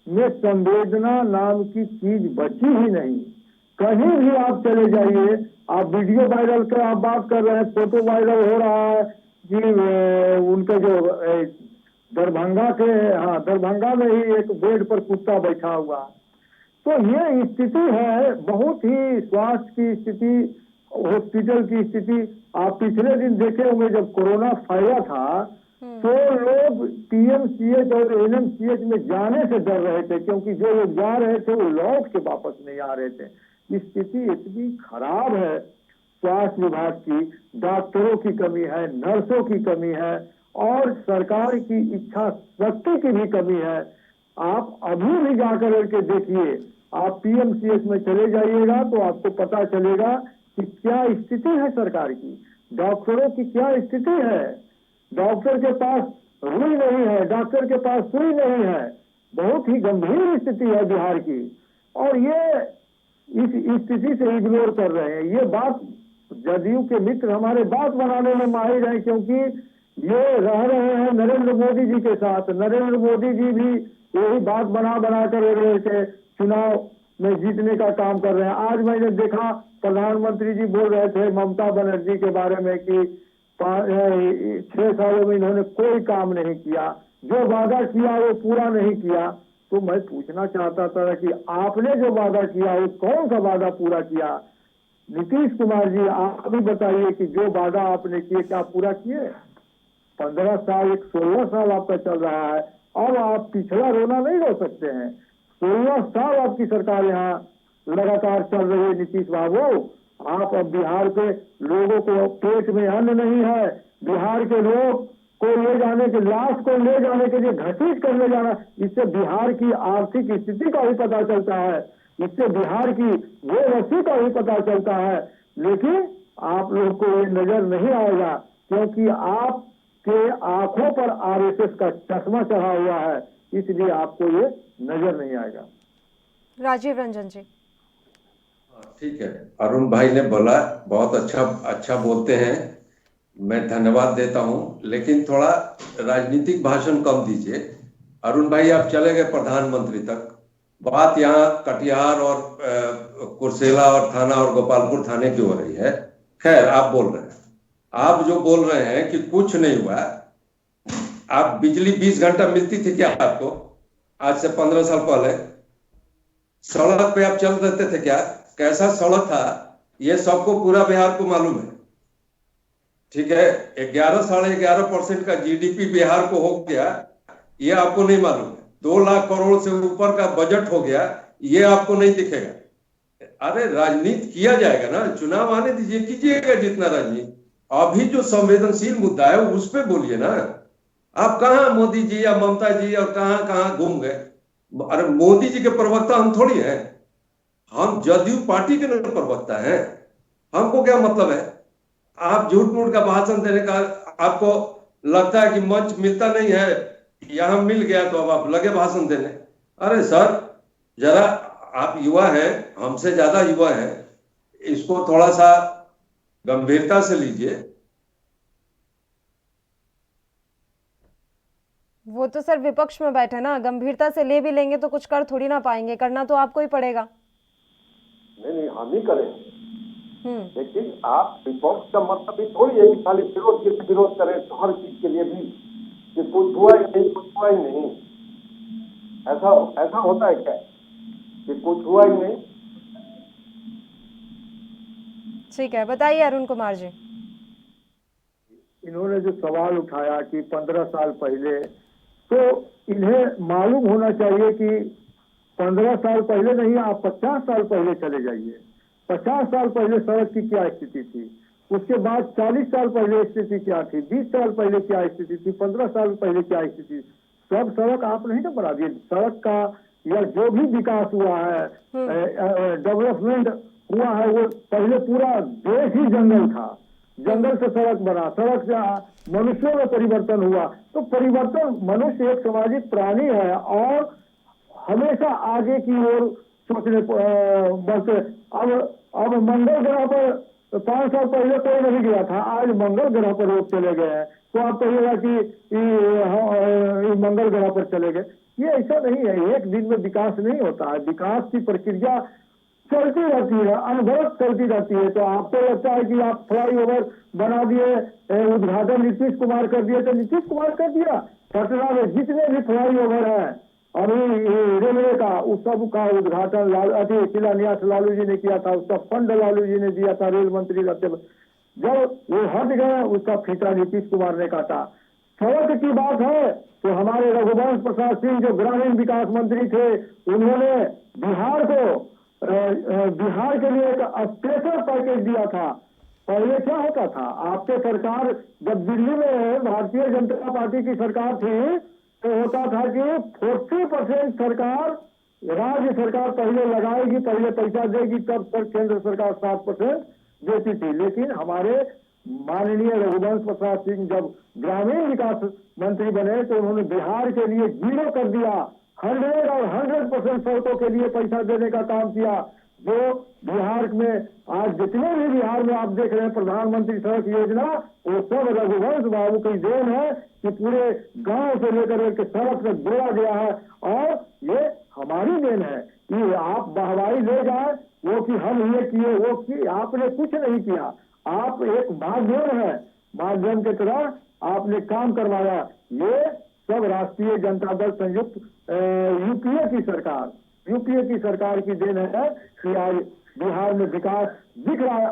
में संवेदना नाम की चीज बची ही नहीं। कहीं भी आप चले जाइए, आप वीडियो वायरल कर आप बात कर रहे हैं, फोटो वायरल हो रहा है कि उनके जो दरभंगा में ही एक बेड पर कुत्ता बैठा हुआ। तो ये स्थिति है, बहुत ही स्वास्थ्य की स्थिति, हॉस्पिटल की स्थिति। आप पिछले दिन देखे होंगे जब कोरोना फैला था तो लोग पीएमसीएच और एनएमसीएच में जाने से डर रहे थे, क्योंकि जो लोग जा रहे थे वो लौट के वापस नहीं आ रहे थे। स्थिति इतनी खराब है स्वास्थ्य विभाग की, डॉक्टरों की कमी है, नर्सों की कमी है और सरकार की इच्छा शक्ति की भी कमी है। आप अभी भी जाकर के देखिए, आप पीएमसीएच में चले जाइएगा तो आपको पता चलेगा कि क्या स्थिति है सरकार की। डॉक्टरों की क्या स्थिति है। डॉक्टर के पास रुई नहीं है, डॉक्टर के पास सुई नहीं है। बहुत ही गंभीर स्थिति है बिहार की, और ये इस स्थिति से इग्नोर कर रहे हैं। ये बात जदयू के मित्र हमारे बात बनाने में माहिर हैं, क्योंकि ये रह रहे हैं नरेंद्र मोदी जी के साथ। नरेंद्र मोदी जी भी यही बात बना कर के चुनाव में जीतने का काम कर रहे हैं। आज मैंने देखा प्रधानमंत्री जी बोल रहे थे ममता बनर्जी के बारे में कि 6 सालों में इन्होंने कोई काम नहीं किया, जो वादा किया वो पूरा नहीं किया। तो मैं पूछना चाहता था कि आपने जो वादा किया वो कौन सा वादा पूरा किया। नीतीश कुमार जी, आप भी बताइए कि जो वादा आपने किए क्या पूरा किए। 15 साल 16 साल आपका चल रहा है, और आप पिछला रोना नहीं रो सकते हैं। 16 साल आपकी सरकार यहाँ लगातार चल रही है। नीतीश बाबू, आप अब बिहार के लोगों को पेट में अन्न नहीं है, बिहार के लोग को ले जाने के लाश को ले जाने के लिए घसीट कर ले जाना, इससे बिहार की आर्थिक स्थिति का भी पता चलता है, इससे बिहार की वो रस्सी का भी पता चलता है। लेकिन आप लोग को ये नजर नहीं आएगा, क्योंकि आपके आंखों पर आरएसएस का चश्मा चढ़ा हुआ है, इसलिए आपको ये नजर नहीं आएगा। राजीव रंजन जी। ठीक है, अरुण भाई ने बोला, बहुत अच्छा बोलते हैं, मैं धन्यवाद देता हूं, लेकिन थोड़ा राजनीतिक भाषण कम दीजिए। अरुण भाई आप चले गए प्रधानमंत्री तक, बात यहाँ कटिहार और कुर्सेला और थाना और गोपालपुर थाने की हो रही है। खैर, आप बोल रहे हैं, आप जो बोल रहे हैं कि कुछ नहीं हुआ, आप बिजली 20 घंटा मिलती थी क्या आपको आज से 15 साल पहले? सड़क पे आप चल देते थे क्या? कैसा सड़क था ये सबको पूरा बिहार को मालूम है। ठीक है, 11-11.5% का जीडीपी बिहार को हो गया, ये आपको नहीं मालूम है। 2 लाख करोड़ से ऊपर का बजट हो गया, ये आपको नहीं दिखेगा। अरे राजनीति किया जाएगा ना, चुनाव आने दीजिए, कीजिएगा जितना राजनीति। अभी जो संवेदनशील मुद्दा है उस पर बोलिए ना। आप कहाँ मोदी जी या ममता जी और कहाँ घूम गए? अरे मोदी जी के प्रवक्ता हम थोड़ी हैं, हम जदयू पार्टी के प्रवक्ता हैं। हमको क्या मतलब है? आप झूठ मूठ का भाषण देने का आपको लगता है कि मंच मिलता नहीं है, यहां मिल गया तो अब आप लगे भाषण देने। अरे सर, जरा आप युवा हैं, हमसे ज्यादा युवा हैं, इसको थोड़ा सा गंभीरता से लीजिए। वो तो सर विपक्ष में बैठे ना, गंभीरता से ले भी लेंगे तो कुछ कर थोड़ी ना पाएंगे, करना तो आपको ही पड़ेगा। नहीं, हम ही करें। लेकिन आप विपक्ष का मतलब ही थोड़ी है कि खाली विरोध करें तो हर चीज के लिए भी कि कुछ हुआ ही नहीं, कुछ हुआ ही नहीं। ऐसा होता है क्या कि कुछ हुआ ही नहीं? ठीक है, बताइए अरुण कुमार जी। इन्होंने जो सवाल उठाया कि 15 साल पहले, तो इन्हें मालूम होना चाहिए कि 15 साल पहले नहीं, आप 50 साल पहले चले जाइए। 50 साल पहले सड़क की क्या स्थिति थी, उसके बाद 40 साल पहले स्थिति क्या थी, 20 साल पहले क्या स्थिति थी, 15 साल पहले क्या स्थिति। सब सड़क आप नहीं ना बना दिए। सड़क का या जो भी विकास हुआ है, डेवलपमेंट हुआ है, वो पहले पूरा देश ही जंगल था, जंगल से सड़क बना, सड़क से मनुष्यों में परिवर्तन हुआ। तो परिवर्तन, मनुष्य एक सामाजिक प्राणी है और हमेशा आगे की ओर सोचने बढ़ते। अब मंगल ग्रह पर 5 साल पहले कोई नहीं गया था, आज मंगल ग्रह पर लोग चले गए हैं, तो आप कहिएगा कि मंगल ग्रह पर चले गए। ये ऐसा नहीं है, एक दिन में विकास नहीं होता है, विकास की प्रक्रिया चलती रहती है, अनवरत चलती रहती है। तो आपको लगता है कि आप फ्लाईओवर बना दिए, उद्घाटन नीतीश कुमार कर दिए, तो नीतीश कुमार कर दिया। पटना में जितने भी फ्लाईओवर है अभी रेलवे का, उस सब का उद्घाटन शिलान्यास लालू जी ने किया था, उसका फंड लालू जी ने दिया था रेल मंत्री रहते। जब वो हट गए, उसका फीता नीतीश कुमार ने काटा। सड़क की बात है तो हमारे रघुवंश प्रसाद सिंह जो ग्रामीण विकास मंत्री थे, उन्होंने बिहार के लिए एक स्पेशल पैकेज दिया था। पहले क्या होता था, आपके सरकार जब दिल्ली में भारतीय जनता पार्टी की सरकार थी तो होता था कि 40% सरकार, राज्य सरकार पहले लगाएगी, पहले पैसा देगी, तब तक केंद्र सरकार 7% देती थी। लेकिन हमारे माननीय रघुवंश प्रसाद सिंह जब ग्रामीण विकास मंत्री बने तो उन्होंने बिहार के लिए 0 कर दिया। 100% सड़कों के लिए पैसा देने का काम किया। जो बिहार में आज जितने भी बिहार में आप देख रहे हैं प्रधानमंत्री सड़क योजना, वो सब रघुवंश बाबू की देन है कि पूरे गांव से लेकर के सड़क तक जोड़ा गया है। और ये हमारी देन है कि आप बहवाई ले जाए वो कि हम ये किए वो कि आपने कुछ नहीं किया। आप एक माध्यम है, माध्यम की तरह आपने काम करवाया। ये सब राष्ट्रीय जनता दल संयुक्त यूपीए की सरकार की देन है कि आज बिहार में विकास दिख रहा है।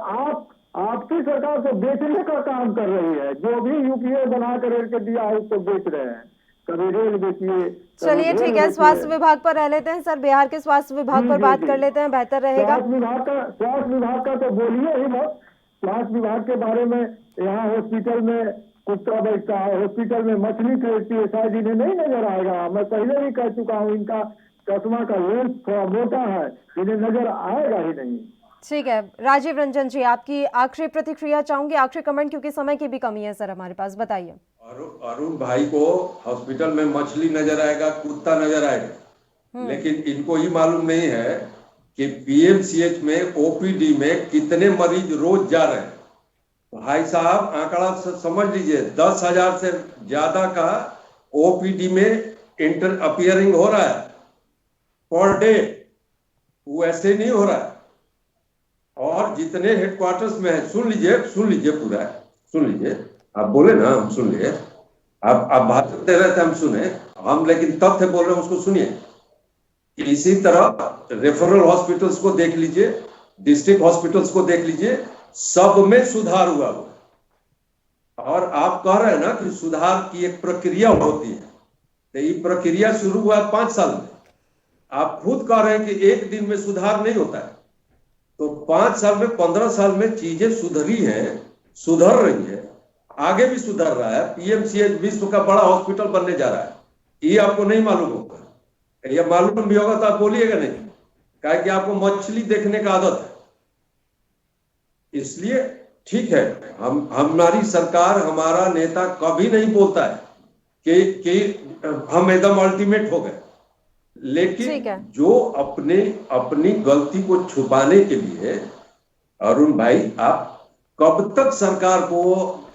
आपकी सरकार तो बेचने का काम कर रही है। जो भी यूपीए बना कर दिया है उसको बेच रहे हैं। कभी रेल बेचिए। चलिए ठीक है, स्वास्थ्य विभाग पर रह लेते हैं सर, बिहार के स्वास्थ्य विभाग पर बात कर लेते हैं, बेहतर रहेगा। स्वास्थ्य विभाग का तो बोलिए ही मत। स्वास्थ्य विभाग के बारे में यहाँ हॉस्पिटल में कुत्ता बैठता है, हॉस्पिटल में मछली खरीदती है, शायद इन्हें नहीं नजर आएगा। मैं पहले भी कह चुका हूँ, इनका चश्मा का लेंस थोड़ा मोटा है, इन्हें नजर आएगा ही नहीं। ठीक है, राजीव रंजन जी आपकी आखिरी प्रतिक्रिया चाहूंगी, आखिरी कमेंट, क्योंकि समय की भी कमी है सर हमारे पास, बताइए। अरुण भाई को हॉस्पिटल में मछली नजर आएगा, कुत्ता नजर आएगा, लेकिन इनको ये मालूम नहीं है कि पीएमसीएच में ओपीडी में कितने मरीज रोज जा रहे हैं। भाई साहब आंकड़ा समझ लीजिए, 10,000 से ज्यादा का ओपीडी में इंटर अपियरिंग हो रहा है पर डे। वो ऐसे नहीं हो रहा है। और जितने हेडक्वार्टर्स में है, सुन लीजिए पूरा सुन लीजिए। आप बोले ना, हम सुन लिए। आप बात करते रहते हम सुने, हम लेकिन तथ्य बोल रहे हैं उसको सुनिए। इसी तरह रेफरल हॉस्पिटल्स को देख लीजिए, डिस्ट्रिक्ट हॉस्पिटल्स को देख लीजिए, सब में सुधार हुआ। और आप कह रहे हैं ना कि सुधार की एक प्रक्रिया होती है, तो ये प्रक्रिया शुरू हुआ 5 साल में। आप खुद कह रहे हैं कि एक दिन में सुधार नहीं होता है, तो 5 साल में 15 साल में चीजें सुधरी हैं, सुधर रही है, आगे भी सुधर रहा है। पीएमसीएच विश्व का बड़ा हॉस्पिटल बनने जा रहा है, ये आपको नहीं मालूम होगा। ये मालूम भी होगा तो आप बोलिएगा नहीं, क्या कि आपको मछली देखने का आदत है। इसलिए ठीक है, हमारी सरकार, हमारा नेता कभी नहीं बोलता है कि हम एकदम अल्टीमेट हो गए, लेकिन जो अपनी गलती को छुपाने के लिए, अरुण भाई आप कब तक सरकार को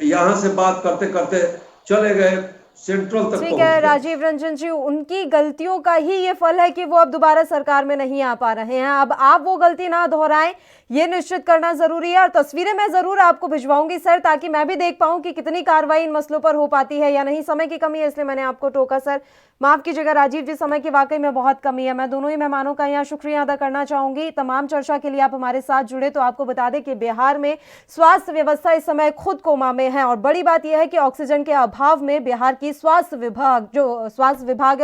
यहां से बात करते करते चले गए सेंट्रल तक। ठीक है राजीव रंजन जी, उनकी गलतियों का ही ये फल है कि वो अब दोबारा सरकार में नहीं आ पा रहे हैं। अब आप वो गलती ना दोहराएं, ये निश्चित करना जरूरी है। और तस्वीरें मैं जरूर आपको भिजवाऊंगी सर, ताकि मैं भी देख पाऊं कि कितनी कार्रवाई इन मसलों पर हो पाती है या नहीं। समय की कमी है इसलिए मैंने आपको टोका सर, माफ कीजिएगा राजीव जी, समय की वाकई में बहुत कमी है। मैं दोनों ही मेहमानों का यहाँ शुक्रिया अदा करना चाहूंगी। तमाम चर्चा के लिए आप हमारे साथ जुड़े। तो आपको बता दें कि बिहार में स्वास्थ्य व्यवस्था इस समय खुद कोमा में है, और बड़ी बात यह है कि ऑक्सीजन के अभाव में बिहार की स्वास्थ्य विभाग है और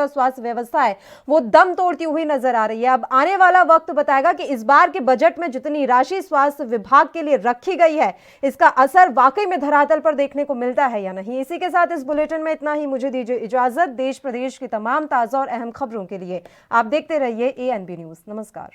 स्वास्थ्य व्यवस्था है वो दम तोड़ती हुई नजर आ रही है। अब आने वाला वक्त बताएगा कि इस बार के बजट में जितनी राशि स्वास्थ्य विभाग के लिए रखी गई है, इसका असर वाकई में धरातल पर देखने को मिलता है या नहीं। इसी के साथ इस बुलेटिन में इतना ही। मुझे दीजिए इजाजत। देश प्रदेश की तमाम ताजा और अहम खबरों के लिए आप देखते रहिए ANB न्यूज। नमस्कार।